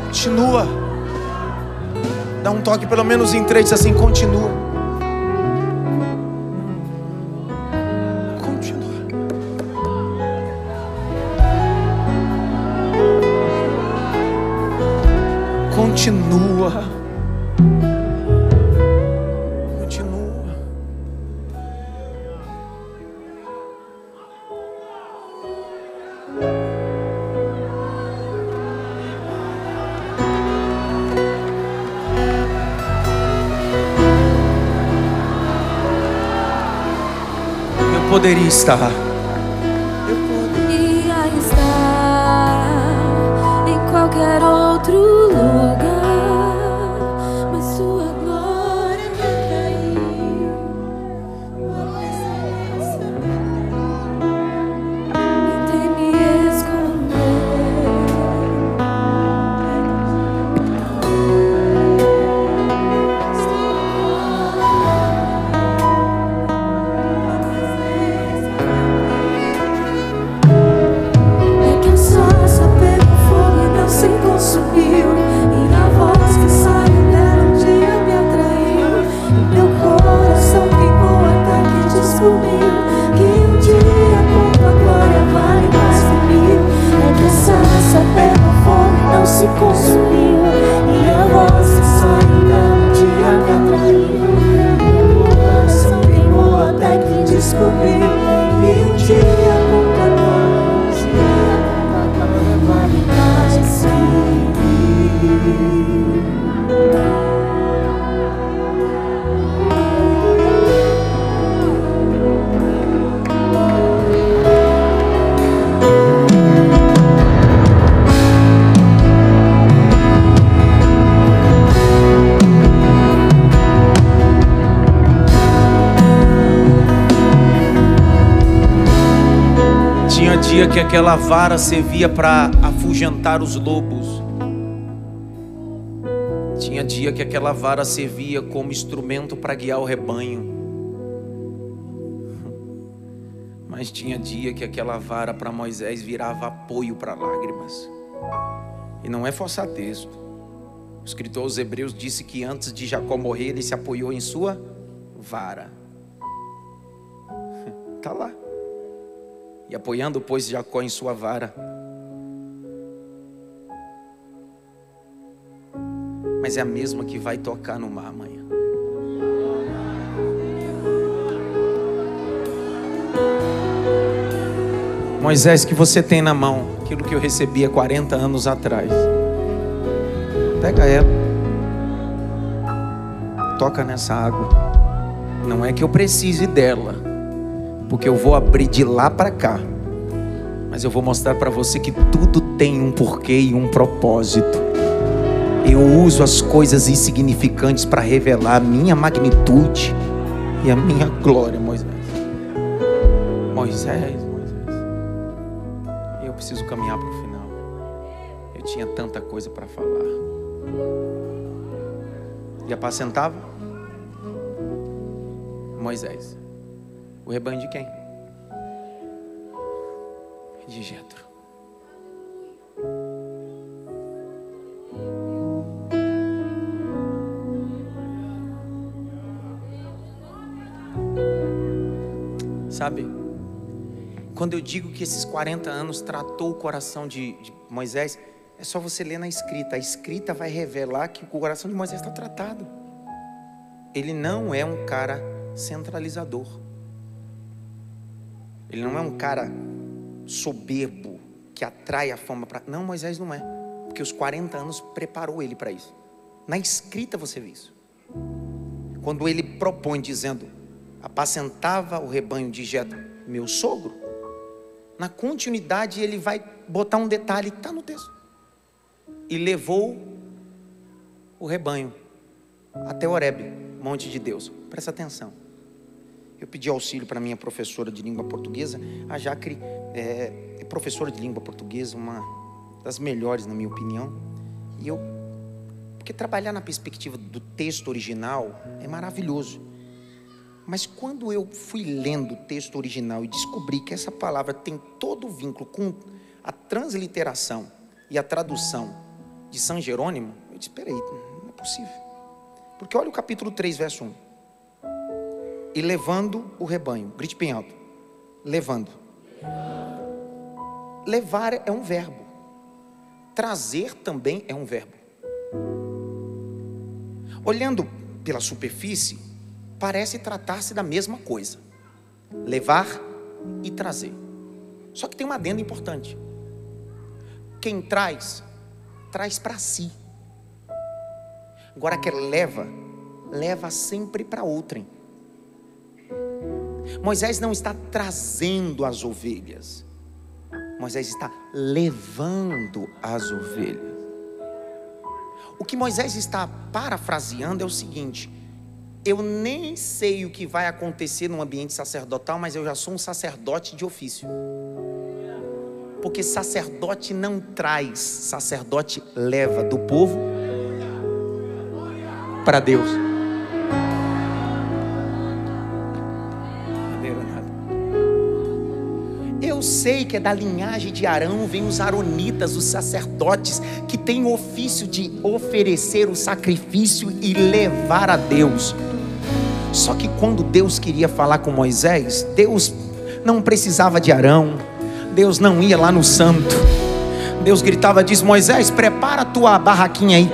Continua. Dá um toque pelo menos em 3, assim: continua. Continua. Continua. Continua. Poderia estar, eu poderia estar em qualquer outro lugar, mas sua glória me atraiu, tua presença tentei me esconder. Consumiu, e a voz que só então um dia me atraiu. Meu coração queimou até que descobriu que um dia com tua glória vai me dia que aquela vara servia para afugentar os lobos. Tinha dia que aquela vara servia como instrumento para guiar o rebanho. Mas tinha dia que aquela vara para Moisés virava apoio para lágrimas. E não é forçar texto. O escritor aos Hebreus disse que antes de Jacó morrer, ele se apoiou em sua vara. Está lá. E apoiando, pois, Jacó em sua vara. Mas é a mesma que vai tocar no mar amanhã. Moisés, que você tem na mão aquilo que eu recebi há 40 anos atrás. Pega ela, toca nessa água. Não é que eu precise dela, porque eu vou abrir de lá para cá, mas eu vou mostrar para você que tudo tem um porquê e um propósito. Eu uso as coisas insignificantes para revelar a minha magnitude e a minha glória. Moisés, eu preciso caminhar para o final. Eu tinha tanta coisa para falar. E apacentava Moisés o rebanho de quem? De Jetro. Sabe, quando eu digo que esses 40 anos tratou o coração de Moisés, é só você ler na escrita. A escrita vai revelar que o coração de Moisés está tratado. Ele não é um cara centralizador. Ele não é um cara soberbo que atrai a fama para... Não, Moisés não é. Porque os 40 anos preparou ele para isso. Na escrita você vê isso. Quando ele propõe dizendo: apacentava o rebanho de Jetro, meu sogro, na continuidade ele vai botar um detalhe que está no texto. E levou o rebanho até Horebe, monte de Deus. Presta atenção. Eu pedi auxílio para minha professora de língua portuguesa. A Jacre é professora de língua portuguesa, uma das melhores na minha opinião. Porque trabalhar na perspectiva do texto original é maravilhoso. Mas quando eu fui lendo o texto original e descobri que essa palavra tem todo o vínculo com a transliteração e a tradução de São Jerônimo, eu disse: peraí, não é possível. Porque olha o capítulo 3, verso 1. E levando o rebanho, grite bem alto, levando. Levar é um verbo, trazer também é um verbo. Olhando pela superfície, parece tratar-se da mesma coisa: levar e trazer. Só que tem uma adenda importante. Quem traz, traz para si. Agora quem leva, leva sempre para outrem. Moisés não está trazendo as ovelhas, Moisés está levando as ovelhas. O que Moisés está parafraseando é o seguinte: eu nem sei o que vai acontecer no ambiente sacerdotal, mas eu já sou um sacerdote de ofício. Porque sacerdote não traz, sacerdote leva do povo para Deus. Eu sei que é da linhagem de Arão vem os aronitas, os sacerdotes, que têm o ofício de oferecer o sacrifício e levar a Deus. Só que quando Deus queria falar com Moisés, Deus não precisava de Arão, Deus não ia lá no santo. Deus gritava, diz: Moisés, prepara a tua barraquinha aí.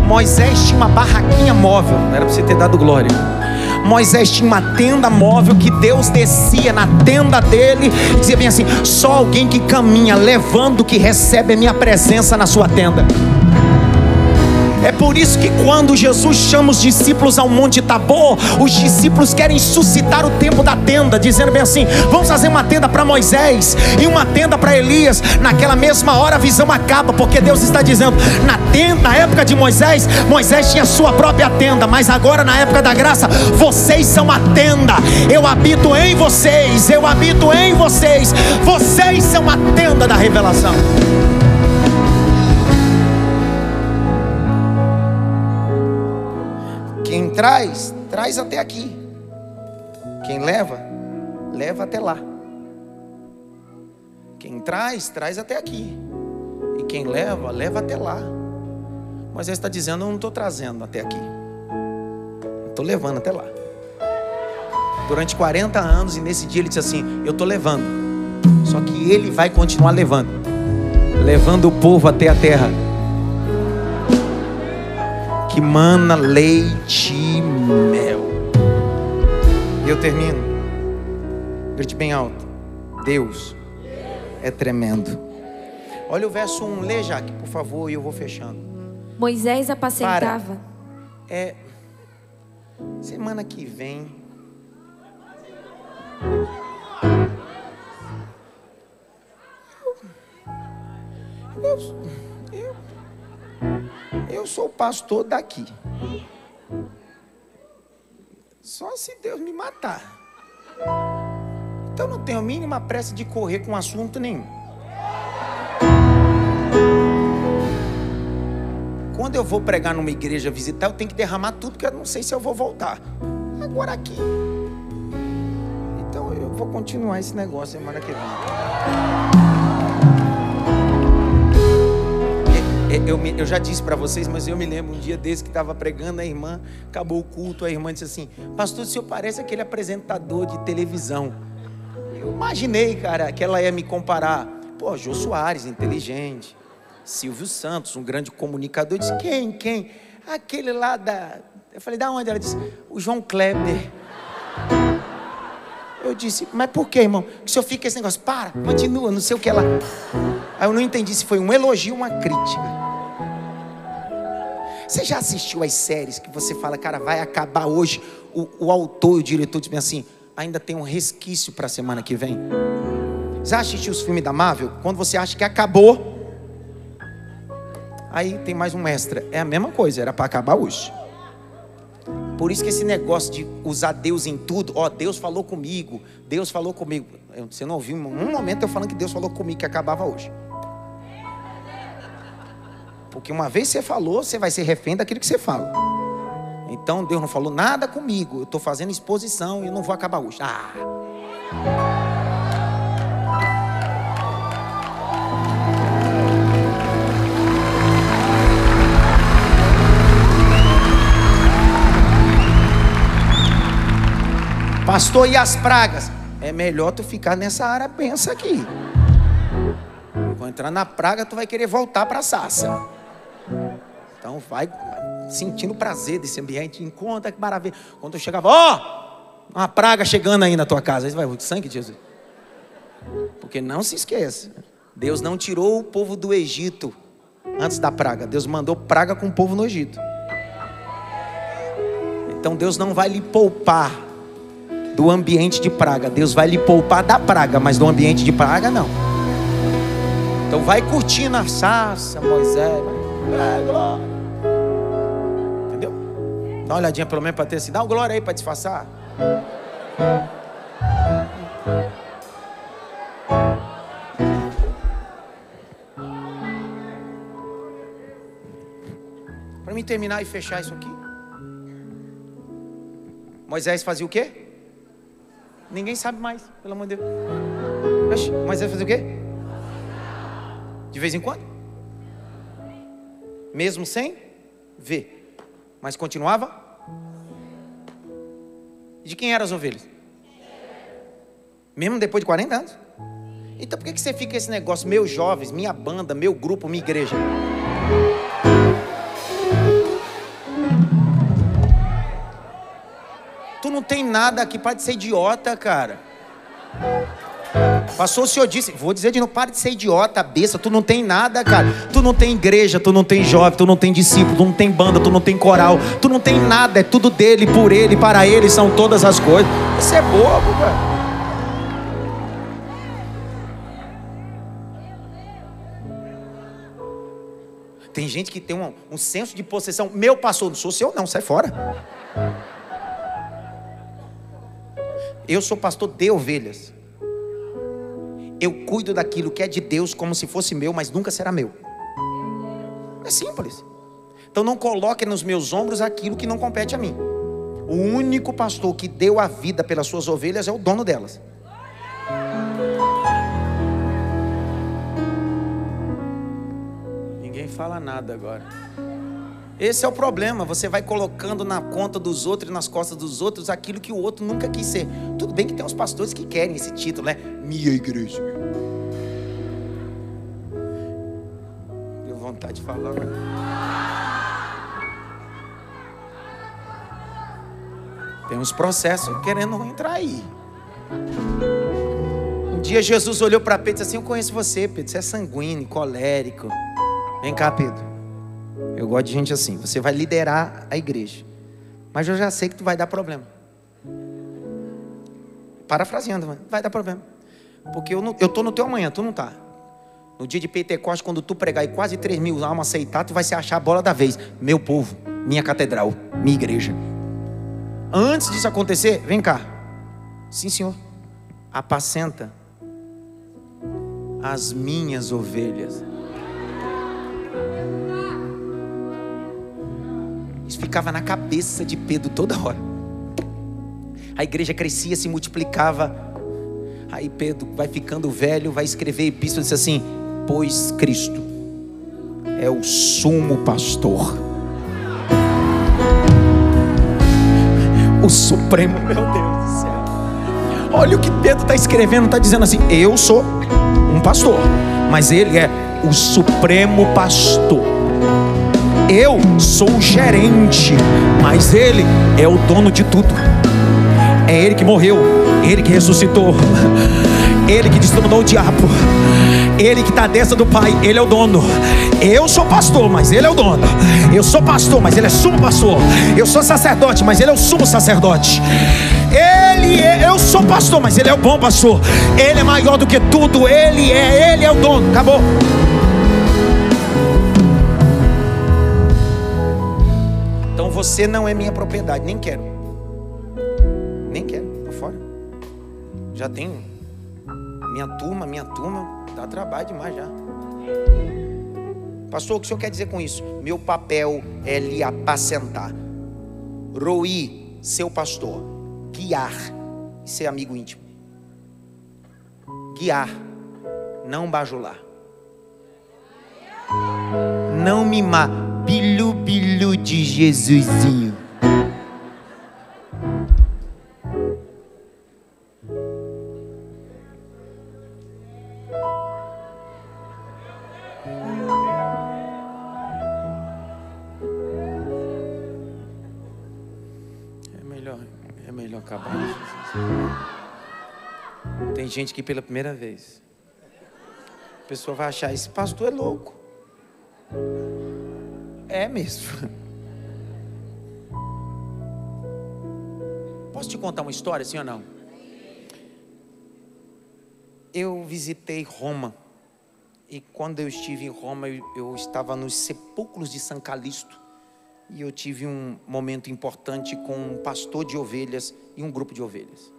Moisés tinha uma barraquinha móvel, não era para você ter dado glória. Moisés tinha uma tenda móvel que Deus descia na tenda dele e dizia bem assim: só alguém que caminha levando que recebe a minha presença na sua tenda. É por isso que quando Jesus chama os discípulos ao Monte Tabor, os discípulos querem suscitar o tempo da tenda, dizendo bem assim: vamos fazer uma tenda para Moisés e uma tenda para Elias. Naquela mesma hora a visão acaba, porque Deus está dizendo: na época de Moisés, Moisés tinha sua própria tenda, mas agora na época da graça, vocês são a tenda. Eu habito em vocês, eu habito em vocês. Vocês são a tenda da revelação. Quem traz, traz até aqui. Quem leva, leva até lá. Quem traz, traz até aqui. E quem leva, leva até lá. Moisés está dizendo: eu não estou trazendo até aqui, estou levando até lá. Durante 40 anos, e nesse dia ele disse assim: eu estou levando. Só que ele vai continuar levando, levando o povo até a terra que mana leite e mel. E eu termino. Grite bem alto: Deus é tremendo. Olha o verso 1, lê, Jaque, por favor, e eu vou fechando. Moisés apacentava. Semana que vem. Eu sou o pastor daqui. Só se Deus me matar. Então não tenho a mínima pressa de correr com assunto nenhum. Quando eu vou pregar numa igreja, visitar, eu tenho que derramar tudo, porque eu não sei se eu vou voltar. Agora aqui. Então eu vou continuar esse negócio semana que vem. Eu já disse para vocês, mas eu me lembro um dia desse que estava pregando, a irmã, acabou o culto, a irmã disse assim: pastor, o senhor parece aquele apresentador de televisão. Eu imaginei, cara, que ela ia me comparar. Pô, Jô Soares, inteligente. Silvio Santos, um grande comunicador. Eu disse: quem? Aquele lá da... Eu falei: da onde? Ela disse: o João Kleber. Eu disse: mas por que, irmão? Que o senhor fica esse negócio? Para, continua, não sei o que ela... Aí eu não entendi se foi um elogio ou uma crítica. Você já assistiu as séries que você fala, cara, vai acabar hoje? O autor e o diretor dizem assim: ainda tem um resquício para a semana que vem. Já assistiu os filmes da Marvel? Quando você acha que acabou, aí tem mais um extra. É a mesma coisa, era para acabar hoje. Por isso que esse negócio de usar Deus em tudo, Deus falou comigo, Deus falou comigo. Você não ouviu um momento eu falando que Deus falou comigo que acabava hoje. Porque uma vez você falou, você vai ser refém daquilo que você fala. Então Deus não falou nada comigo, eu estou fazendo exposição e eu não vou acabar hoje. Pastor, e as pragas? É melhor tu ficar nessa área, pensa aqui. Quando entrar na praga, tu vai querer voltar para a sarça. Então vai sentindo prazer desse ambiente. Encontra, que maravilha. Quando eu chegava, uma praga chegando aí na tua casa. Aí vai, o sangue de Jesus. Porque não se esqueça, Deus não tirou o povo do Egito antes da praga. Deus mandou praga com o povo no Egito. Então Deus não vai lhe poupar do ambiente de praga. Deus vai lhe poupar da praga, mas do ambiente de praga não. Então vai curtindo a sarça, Moisés. Glória. Entendeu? Dá uma olhadinha pelo menos para ter assim. Dá uma glória aí para disfarçar. Para mim terminar e fechar isso aqui. Moisés fazia o quê? Ninguém sabe mais, pelo amor de Deus. Moisés fazia o quê? De vez em quando? Mesmo sem ver. Mas continuava? De quem eram as ovelhas? Mesmo depois de 40 anos? Então por que você fica esse negócio? Meus jovens, minha banda, meu grupo, minha igreja. Tu não tem nada aqui, para de ser idiota, cara. Pastor, o senhor disse, vou dizer de novo, para de ser idiota, besta, tu não tem nada, cara. Tu não tem igreja, tu não tem jovem, tu não tem discípulo, tu não tem banda, tu não tem coral, tu não tem nada, é tudo dele, por ele, para ele, são todas as coisas. Isso é bobo, cara. Tem gente que tem um senso de possessão. Meu pastor, não sou seu não, sai fora. Eu sou pastor de ovelhas. Eu cuido daquilo que é de Deus como se fosse meu, mas nunca será meu. É simples. Então não coloque nos meus ombros aquilo que não compete a mim. O único pastor que deu a vida pelas suas ovelhas é o dono delas. Ninguém fala nada agora. Esse é o problema, você vai colocando na conta dos outros e nas costas dos outros aquilo que o outro nunca quis ser. Tudo bem que tem uns pastores que querem esse título, né? Minha igreja. Deu vontade de falar agora. Tem uns processos querendo entrar aí. dia Jesus olhou para Pedro e disse assim: eu conheço você, Pedro, você é sanguíneo, colérico. Vem cá, Pedro, eu gosto de gente assim. Você vai liderar a igreja, mas eu já sei que tu vai dar problema. Parafraseando, vai dar problema, porque eu estou no teu amanhã, tu não está. No dia de Pentecostes, quando tu pregar e quase 3.000 almas aceitar, tu vai se achar a bola da vez. Meu povo, minha catedral, minha igreja. Antes disso acontecer, vem cá. Sim, Senhor. Apacenta as minhas ovelhas. Isso ficava na cabeça de Pedro toda hora. A igreja crescia, se multiplicava. Aí Pedro vai ficando velho, vai escrever epístola e diz assim: pois Cristo é o sumo pastor, o supremo. Meu Deus do céu. Olha o que Pedro está escrevendo, está dizendo assim: eu sou um pastor, mas ele é o supremo pastor. Eu sou o gerente, mas ele é o dono de tudo. É ele que morreu, ele que ressuscitou, ele que destronou o diabo, ele que está à destra do Pai, ele é o dono. Eu sou pastor, mas ele é o dono. Eu sou pastor, mas ele é sumo pastor. Eu sou sacerdote, mas ele é o sumo sacerdote. Eu sou pastor, mas ele é o bom pastor. Ele é maior do que tudo. Ele é o dono. Acabou. Então você não é minha propriedade. Nem quero, tô fora. Já tenho minha turma, dá trabalho demais já. Pastor, o que o senhor quer dizer com isso? Meu papel é lhe apacentar. Roí, seu pastor. Guiar, ser amigo íntimo. Guiar, não bajular. Não mimar. Bilu, bilu de Jesusinho. É melhor acabar isso. Tem gente que pela primeira vez, a pessoa vai achar: esse pastor é louco. É mesmo. Posso te contar uma história, sim ou não? Eu visitei Roma. E quando eu estive em Roma, eu estava nos sepulcros de São Calixto. E eu tive um momento importante com um pastor de ovelhas e um grupo de ovelhas.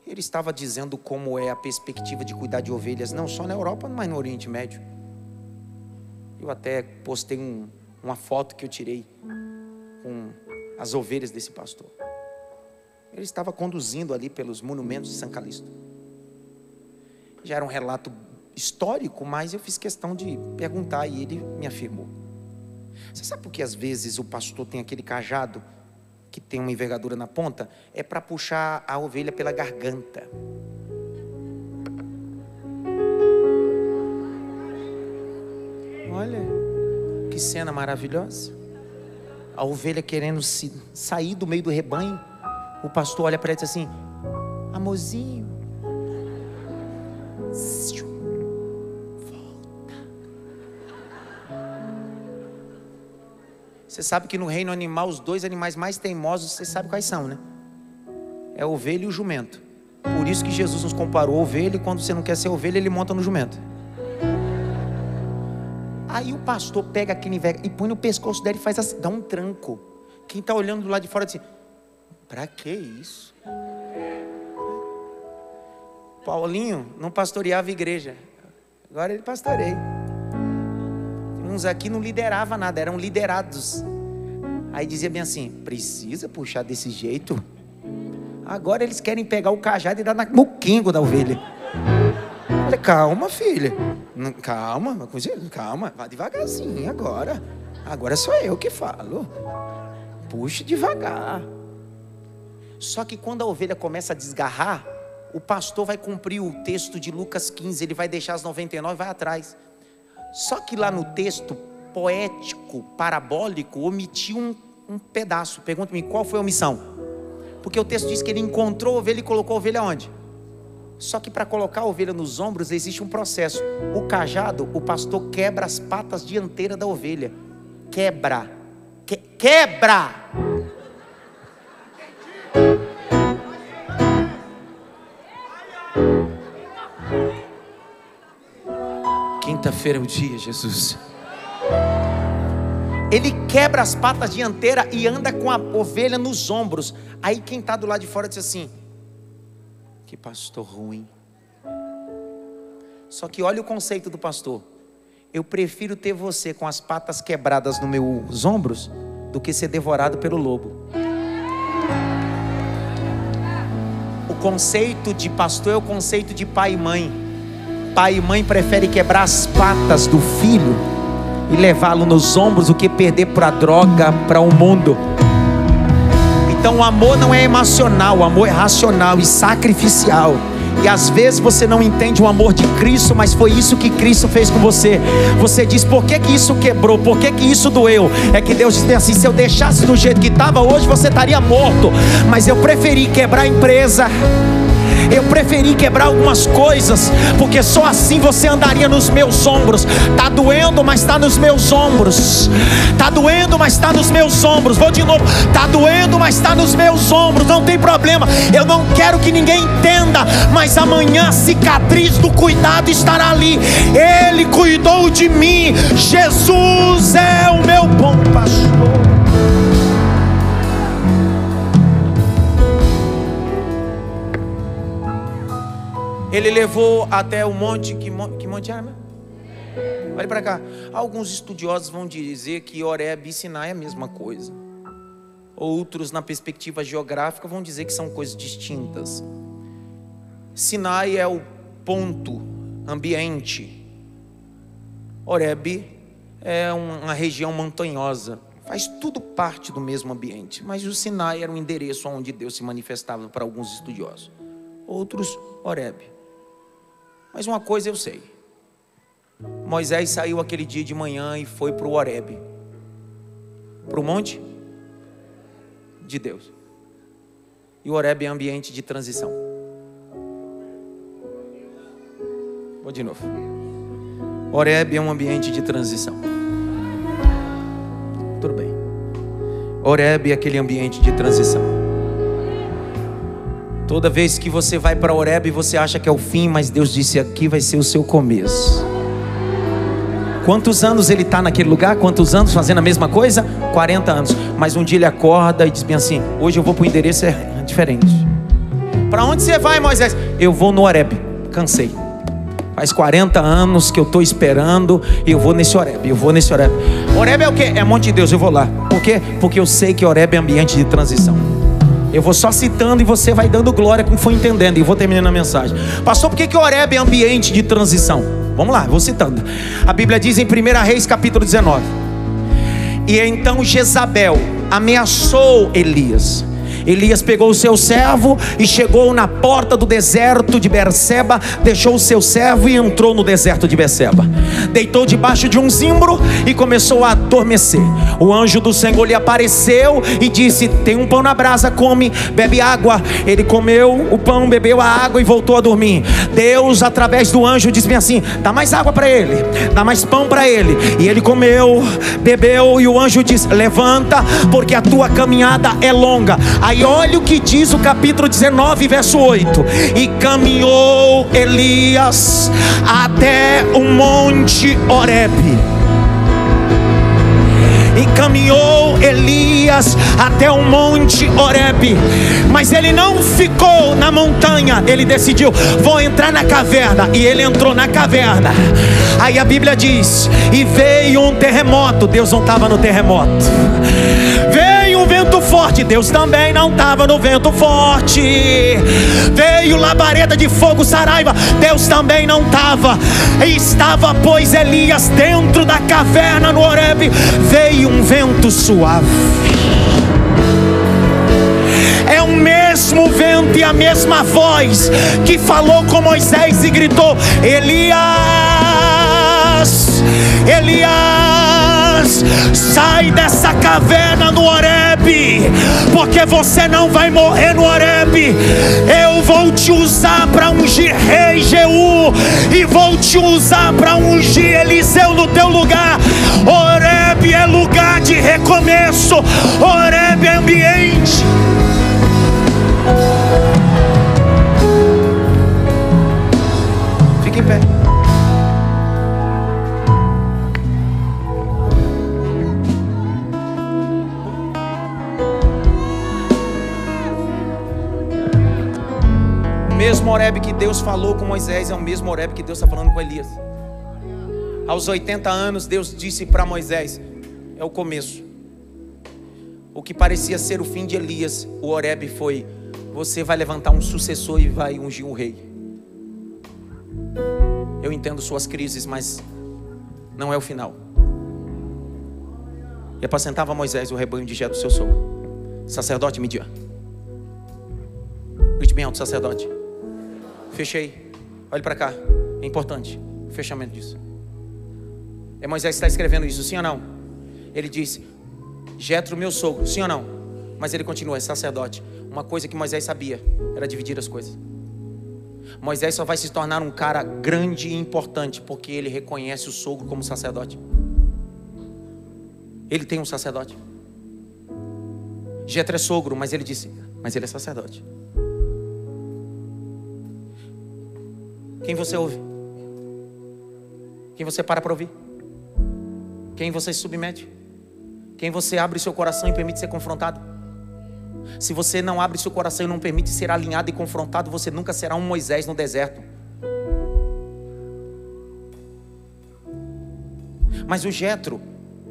Ele estava dizendo como é a perspectiva de cuidar de ovelhas, não só na Europa, mas no Oriente Médio. Eu até postei uma foto que eu tirei com as ovelhas desse pastor. Ele estava conduzindo ali pelos monumentos de São Calixto. Já era um relato histórico, mas eu fiz questão de perguntar e ele me afirmou. Você sabe por que às vezes o pastor tem aquele cajado que tem uma envergadura na ponta? É para puxar a ovelha pela garganta. Olha, que cena maravilhosa. A ovelha querendo sair do meio do rebanho. O pastor olha para ela e diz assim: amorzinho, volta. Você sabe que no reino animal, os dois animais mais teimosos, você sabe quais são, né? É a ovelha e o jumento. Por isso que Jesus nos comparou a ovelha, e quando você não quer ser ovelha, ele monta no jumento. Aí o pastor pega aquele e põe no pescoço dele e faz assim, dá um tranco. Quem está olhando do lado de fora diz assim: pra que isso? Paulinho não pastoreava a igreja, agora ele pastoreia. Uns aqui não lideravam nada, eram liderados. Aí dizia bem assim: precisa puxar desse jeito? Agora eles querem pegar o cajado e dar no quingo da ovelha. Eu falei: calma, filha, calma, vai devagarzinho agora. Agora sou eu que falo. Puxa devagar. Só que quando a ovelha começa a desgarrar, o pastor vai cumprir o texto de Lucas 15, ele vai deixar as 99 e vai atrás. Só que lá no texto poético, parabólico, omitiu um pedaço. Pergunta-me, qual foi a omissão? Porque o texto diz que ele encontrou a ovelha e colocou a ovelha onde? Só que para colocar a ovelha nos ombros existe um processo. O cajado, o pastor quebra as patas dianteiras da ovelha. Quebra. Quebra! Quinta-feira é o dia, Jesus. Ele quebra as patas dianteiras e anda com a ovelha nos ombros. Aí quem está do lado de fora diz assim: que pastor ruim. Só que olha o conceito do pastor: eu prefiro ter você com as patas quebradas nos meus ombros do que ser devorado pelo lobo. O conceito de pastor é o conceito de pai e mãe. Pai e mãe preferem quebrar as patas do filho e levá-lo nos ombros do que perder para a droga, para o mundo. Então o amor não é emocional, o amor é racional e sacrificial. E às vezes você não entende o amor de Cristo, mas foi isso que Cristo fez com você. Você diz: por que que isso quebrou? Por que que isso doeu? É que Deus diz assim: se eu deixasse do jeito que estava hoje, você estaria morto. Mas eu preferi quebrar a empresa, eu preferi quebrar algumas coisas, porque só assim você andaria nos meus ombros. Está doendo, mas está nos meus ombros. Está doendo, mas está nos meus ombros. Vou de novo: está doendo, mas está nos meus ombros. Não tem problema, eu não quero que ninguém entenda, mas amanhã a cicatriz do cuidado estará ali. Ele cuidou de mim. Jesus é o meu bom pastor. Ele levou até o monte, que monte era? Olha para cá. Alguns estudiosos vão dizer que Horebe e Sinai é a mesma coisa. Outros, na perspectiva geográfica, vão dizer que são coisas distintas. Sinai é o ponto, ambiente. Horebe é uma região montanhosa. Faz tudo parte do mesmo ambiente. Mas o Sinai era o endereço onde Deus se manifestava para alguns estudiosos. Outros, Horebe. Mas uma coisa eu sei: Moisés saiu aquele dia de manhã e foi para o Horebe, para o monte de Deus. E o Horebe é ambiente de transição. Vou de novo. Horebe é um ambiente de transição. Tudo bem. Horebe é aquele ambiente de transição. Toda vez que você vai para Horebe, você acha que é o fim, mas Deus disse: aqui vai ser o seu começo. Quantos anos ele está naquele lugar? Quantos anos fazendo a mesma coisa? 40 anos. Mas um dia ele acorda e diz bem assim: hoje eu vou para o endereço diferente. Para onde você vai, Moisés? Eu vou no Horebe. Cansei. Faz 40 anos que eu estou esperando e eu vou nesse Horebe. Eu vou nesse Horebe. Horebe é o quê? É monte de Deus. Eu vou lá. Por quê? Porque eu sei que Horebe é ambiente de transição. Eu vou só citando e você vai dando glória como foi entendendo. E vou terminando a mensagem. Pastor, por que Horebe é ambiente de transição? Vamos lá, vou citando. A Bíblia diz em 1 Reis capítulo 19: e então Jezabel ameaçou Elias. Elias pegou o seu servo e chegou na porta do deserto de Berseba, deixou o seu servo e entrou no deserto de Berseba. Deitou debaixo de um zimbro e começou a adormecer. O anjo do Senhor lhe apareceu e disse: tem um pão na brasa, come, bebe água. Ele comeu o pão, bebeu a água e voltou a dormir. Deus, através do anjo, disse assim: dá mais água para ele, dá mais pão para ele. E ele comeu, bebeu, e o anjo disse: levanta, porque a tua caminhada é longa. Aí olha o que diz o capítulo 19, verso 8: e caminhou Elias até o monte Horebe. E caminhou Elias até o monte Horebe. Mas ele não ficou na montanha. Ele decidiu: vou entrar na caverna. E ele entrou na caverna. Aí a Bíblia diz: e veio um terremoto. Deus não estava no terremoto. Veio um vento forte. Deus também não estava no vento forte. Veio labareda de fogo, saraiva. Deus também não estava. Estava, pois, Elias dentro da caverna no Horebe. Veio um vento suave. É o mesmo vento e a mesma voz que falou com Moisés e gritou: Elias, Elias, sai dessa caverna. caverna no Horebe, porque você não vai morrer no Horebe. Eu vou te usar para ungir rei Jeú, e vou te usar para ungir Eliseu no teu lugar. Horebe é lugar de recomeço, Horebe é ambiente. Fique em pé. O mesmo Horebe que Deus falou com Moisés é o mesmo Horebe que Deus está falando com Elias. Aos 80 anos Deus disse para Moisés: é o começo. O que parecia ser o fim de Elias, o Horebe foi: você vai levantar um sucessor e vai ungir um rei. Eu entendo suas crises, mas não é o final. E apacentava Moisés o rebanho de Jetro, seu sogro, sacerdote Midian. Grite bem alto, sacerdote. Fechei. Olhe para cá. É importante o fechamento disso. É Moisés que está escrevendo isso, sim ou não? Ele disse: Jetro, meu sogro, sim ou não? Mas ele continua: é sacerdote. Uma coisa que Moisés sabia era dividir as coisas. Moisés só vai se tornar um cara grande e importante porque ele reconhece o sogro como sacerdote. Ele tem um sacerdote. Jetro é sogro, mas ele disse: mas ele é sacerdote. Quem você ouve? Quem você para ouvir? Quem você se submete? Quem você abre seu coração e permite ser confrontado? Se você não abre seu coração e não permite ser alinhado e confrontado, você nunca será um Moisés no deserto. Mas o Jetro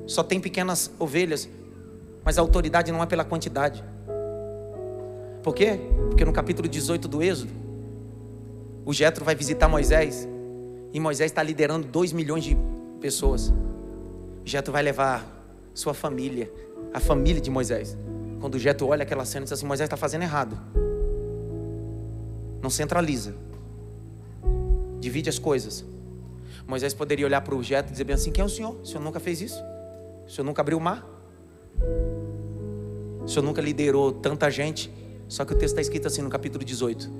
só tem pequenas ovelhas, mas a autoridade não é pela quantidade. Por quê? Porque no capítulo 18 do Êxodo, o Jetro vai visitar Moisés, e Moisés está liderando 2 milhões de pessoas. Jetro vai levar sua família, a família de Moisés. Quando o Jetro olha aquela cena, diz assim: Moisés está fazendo errado. Não centraliza, divide as coisas. Moisés poderia olhar para o Jetro e dizer bem assim: quem é o senhor? O senhor nunca fez isso? O senhor nunca abriu o mar? O senhor nunca liderou tanta gente? Só que o texto está escrito assim no capítulo 18: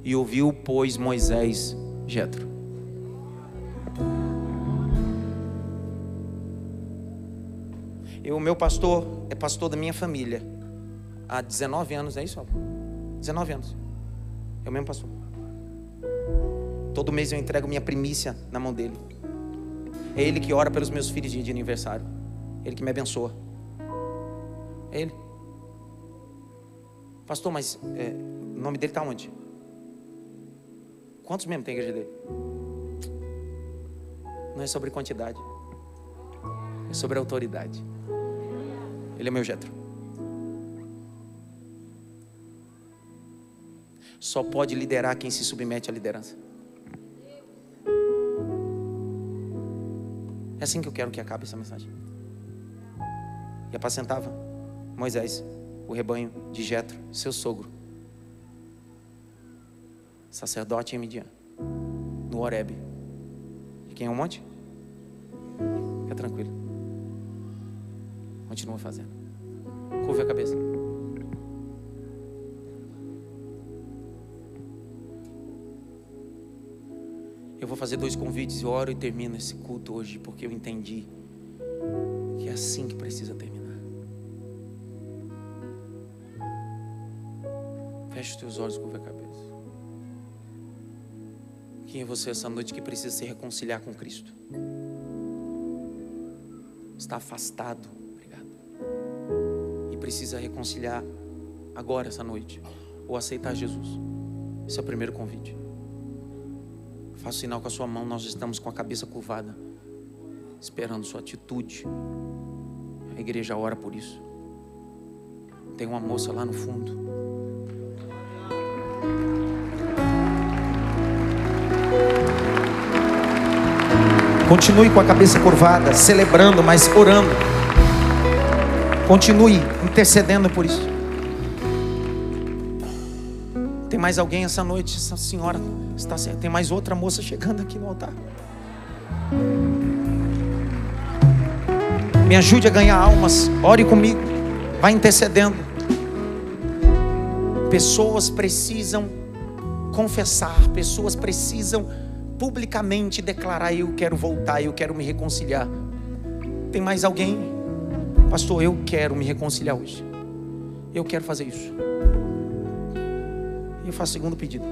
e ouviu, pois, Moisés Jetro. O meu pastor é pastor da minha família há 19 anos, é isso? 19 anos. É o mesmo pastor. Todo mês eu entrego minha primícia na mão dele. É ele que ora pelos meus filhos de aniversário. Ele que me abençoa. É ele. Pastor, mas o nome dele está onde? Quantos membros tem a igreja dele? Não é sobre quantidade, é sobre autoridade. Ele é meu Jetro. Só pode liderar quem se submete à liderança. É assim que eu quero que acabe essa mensagem. E apacentava Moisés o rebanho de Jetro, seu sogro, sacerdote em Midian, no Horebe. De quem é o monte? Fica tranquilo. Continua fazendo. Curva a cabeça. Eu vou fazer 2 convites. Eu oro e termino esse culto hoje, porque eu entendi que é assim que precisa terminar. Feche os teus olhos, curva a cabeça. Quem é você essa noite que precisa se reconciliar com Cristo? Está afastado, e precisa reconciliar agora, essa noite, ou aceitar Jesus. Esse é o primeiro convite. Faça o sinal com a sua mão. Nós estamos com a cabeça curvada, esperando sua atitude. A igreja ora por isso. Tem uma moça lá no fundo. Continue com a cabeça curvada, celebrando, mas orando. Continue intercedendo por isso. Tem mais alguém essa noite? Essa senhora está certa. Tem mais outra moça chegando aqui no altar. Me ajude a ganhar almas. Ore comigo. Vai intercedendo. Pessoas precisam confessar. Pessoas precisam publicamente declarar: eu quero voltar, eu quero me reconciliar. Tem mais alguém? Pastor, eu quero me reconciliar hoje. Eu quero fazer isso. E eu faço o segundo pedido.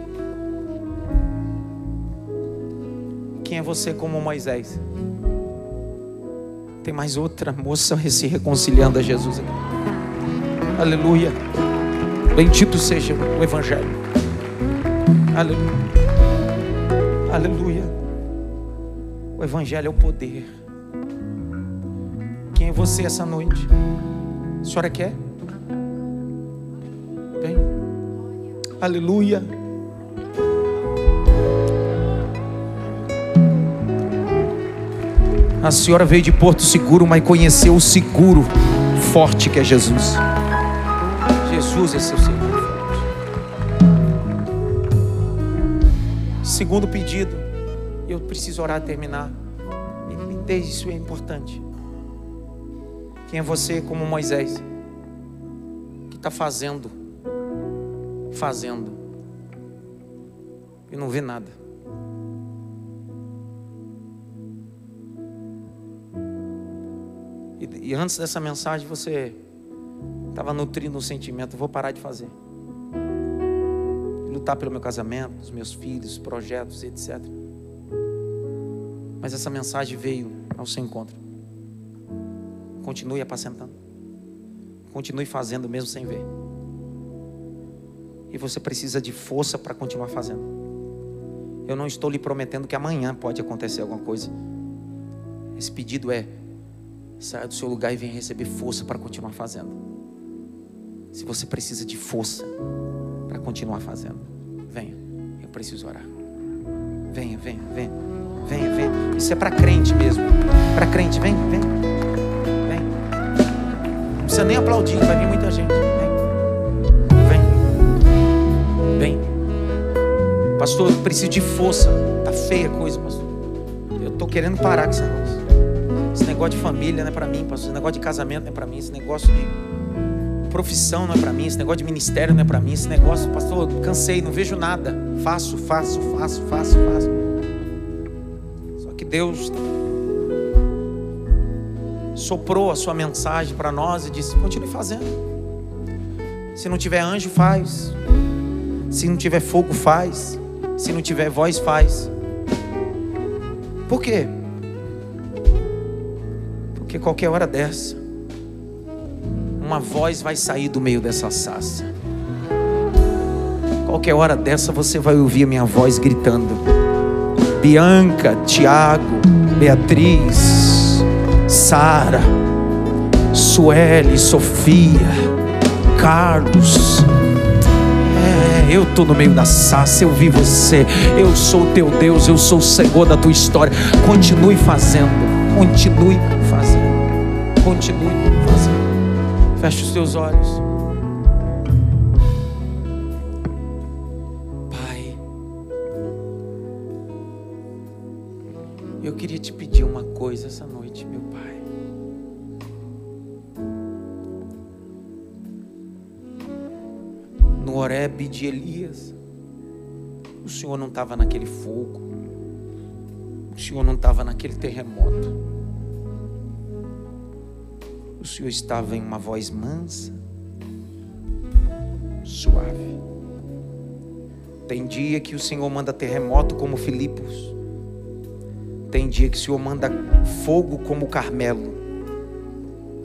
Quem é você como Moisés? Tem mais outra moça se reconciliando a Jesus aqui. Aleluia. Bendito seja o Evangelho. Aleluia. Aleluia. O Evangelho é o poder. Quem é você essa noite? A senhora quer? Vem. Aleluia. A senhora veio de Porto Seguro, mas conheceu o seguro forte que é Jesus. Jesus é seu seguro forte. Segundo pedido, eu preciso orar a terminar. Me dê isso, é importante. Quem é você como Moisés? Que está fazendo e não vê nada. E antes dessa mensagem você estava nutrindo um sentimento: vou parar de fazer, lutar pelo meu casamento, os meus filhos, projetos, etc. Mas essa mensagem veio ao seu encontro. Continue apacentando, continue fazendo mesmo sem ver. E você precisa de força para continuar fazendo. Eu não estou lhe prometendo que amanhã pode acontecer alguma coisa. Esse pedido é: saia do seu lugar e venha receber força para continuar fazendo. Se você precisa de força para continuar fazendo, venha. Eu preciso orar. Venha. Isso é para crente mesmo. Para crente, vem. Não precisa nem aplaudir, vai vir muita gente. Vem. Pastor, eu preciso de força. Tá feia a coisa, pastor. Eu tô querendo parar com esse negócio. Esse negócio de família não é para mim, pastor. Esse negócio de casamento não é para mim. Esse negócio de profissão não é para mim. Esse negócio de ministério não é para mim. Esse negócio, pastor, cansei, não vejo nada. Faço. Só que Deus soprou a sua mensagem para nós e disse: continue fazendo. Se não tiver anjo, faz. Se não tiver fogo, faz. Se não tiver voz, faz. Por quê? Porque qualquer hora dessa, uma voz vai sair do meio dessa sarça. Qualquer hora dessa você vai ouvir a minha voz gritando: Bianca, Tiago, Beatriz, Sara, Sueli, Sofia, Carlos. Eu estou no meio da sarça, eu vi você. Eu sou o teu Deus, eu sou o Senhor da tua história. Continue fazendo. Feche os teus olhos. Pai, eu queria te pedir uma coisa essa noite, meu Pai. No Horebe de Elias, o Senhor não estava naquele fogo, o Senhor não estava naquele terremoto. O Senhor estava em uma voz mansa, suave. Tem dia que o Senhor manda terremoto como Filipos. Tem dia que o Senhor manda fogo como Carmelo.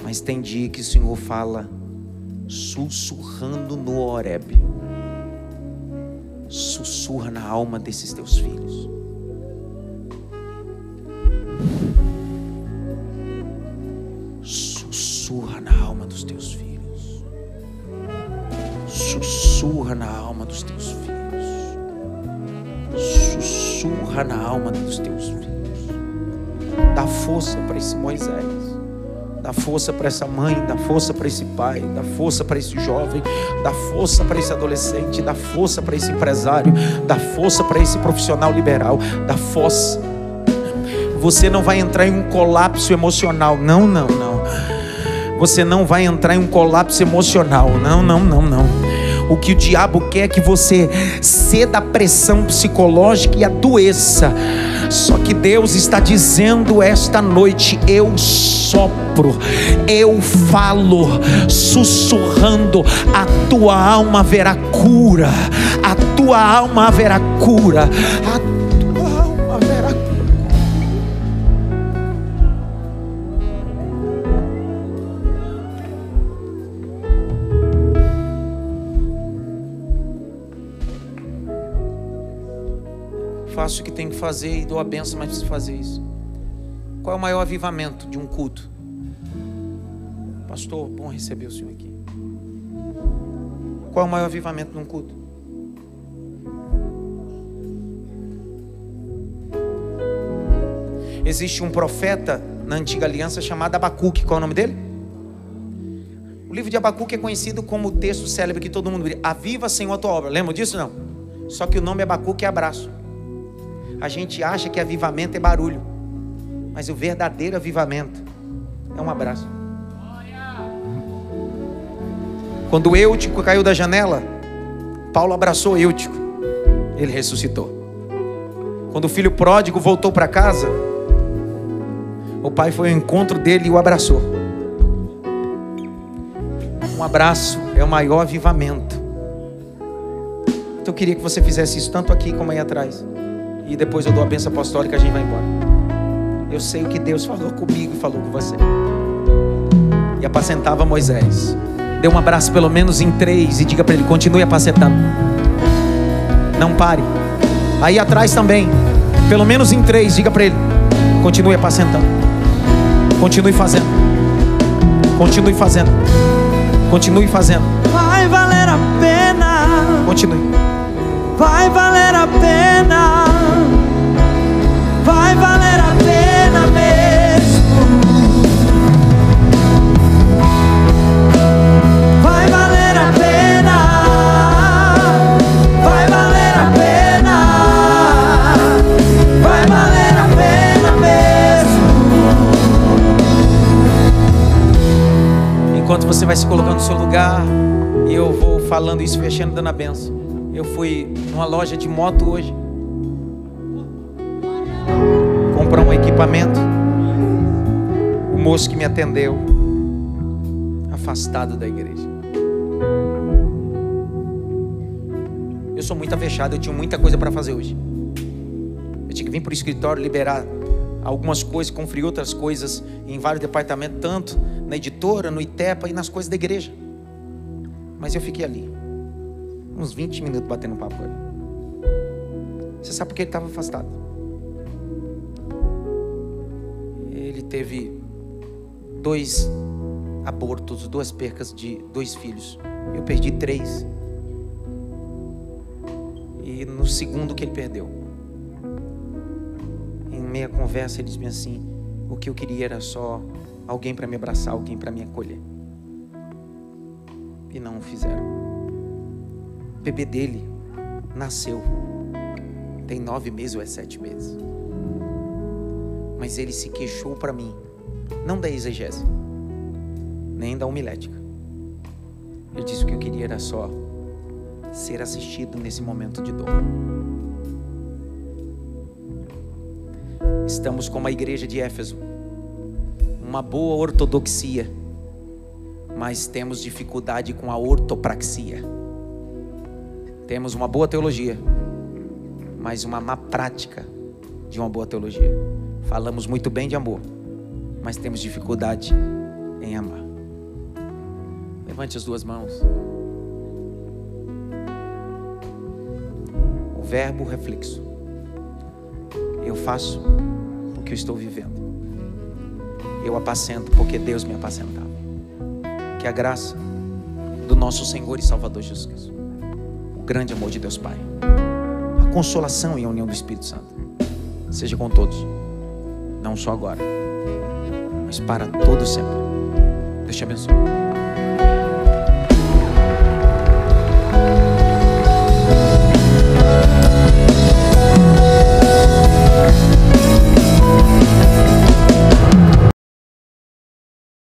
Mas tem dia que o Senhor fala sussurrando no Horebe. Sussurra na alma desses teus filhos. Sussurra na alma dos teus filhos. Sussurra na alma dos teus filhos. Sussurra na alma dos teus filhos. Dá força para esse Moisés. Dá força para essa mãe, dá força para esse pai, dá força para esse jovem, dá força para esse adolescente, dá força para esse empresário, dá força para esse profissional liberal, dá força. Você não vai entrar em um colapso emocional. Não, não, não. Você não vai entrar em um colapso emocional. Não, não, não, não. O que o diabo quer é que você ceda à pressão psicológica e adoeça. Só que Deus está dizendo esta noite: eu sopro, eu falo, sussurrando, a tua alma verá cura, a tua alma verá cura, a tua alma verá cura. Faço o que tenho que fazer e dou a benção, mas preciso fazer isso. Qual é o maior avivamento de um culto? Pastor, bom receber o senhor aqui. Qual é o maior avivamento de um culto? Existe um profeta na antiga aliança chamado Abacuque. Qual é o nome dele? O livro de Abacuque é conhecido como o texto célebre que todo mundo diz: aviva, Senhor, a tua obra. Lembra disso? Não. Só que o nome Abacuque é abraço. A gente acha que avivamento é barulho, mas o verdadeiro avivamento é um abraço. Quando o Eutico caiu da janela, Paulo abraçou o Eutico, ele ressuscitou. Quando o filho pródigo voltou para casa, o pai foi ao encontro dele e o abraçou. Um abraço é o maior avivamento. Então eu queria que você fizesse isso tanto aqui como aí atrás. E depois eu dou a bênção apostólica e a gente vai embora. Eu sei o que Deus falou comigo e falou com você. E apacentava Moisés. Dê um abraço pelo menos em 3 e diga para ele: continue apacentando. Não pare. Aí atrás também, pelo menos em 3, diga para ele: continue apacentando. Continue fazendo. Continue fazendo. Continue fazendo. Vai valer a pena. Continue. Vai valer a pena. Vai valer a pena mesmo. Vai valer a pena. Vai valer a pena. Vai valer a pena mesmo. Enquanto você vai se colocando no seu lugar e eu vou falando isso, fechando, dando a benção. Eu fui numa loja de moto hoje comprar um equipamento. O moço que me atendeu, afastado da igreja. Eu sou muito avexado, eu tinha muita coisa para fazer hoje. Eu tinha que vir para o escritório liberar algumas coisas, conferir outras coisas em vários departamentos, tanto na editora, no ITEPA e nas coisas da igreja. Mas eu fiquei ali uns 20 minutos batendo papo com ele. Você sabe por que ele estava afastado? Ele teve 2 abortos, 2 percas de 2 filhos. Eu perdi 3. E no segundo que ele perdeu, em meia conversa, ele disse assim: o que eu queria era só alguém para me abraçar, alguém para me acolher. E não o fizeram. O bebê dele nasceu, tem 9 meses ou 7 meses. Mas ele se queixou para mim, não da exegese, nem da homilética. Ele disse que o que eu queria era só ser assistido nesse momento de dor. Estamos como a igreja de Éfeso, uma boa ortodoxia, mas temos dificuldade com a ortopraxia. Temos uma boa teologia, mas uma má prática de uma boa teologia. Falamos muito bem de amor, mas temos dificuldade em amar. Levante as 2 mãos. O verbo reflexo. Eu faço porque eu estou vivendo. Eu apacento porque Deus me apacentava. Que a graça do nosso Senhor e Salvador Jesus Cristo, o grande amor de Deus Pai, a consolação e a união do Espírito Santo seja com todos, não só agora, mas para todo sempre. Deus te abençoe.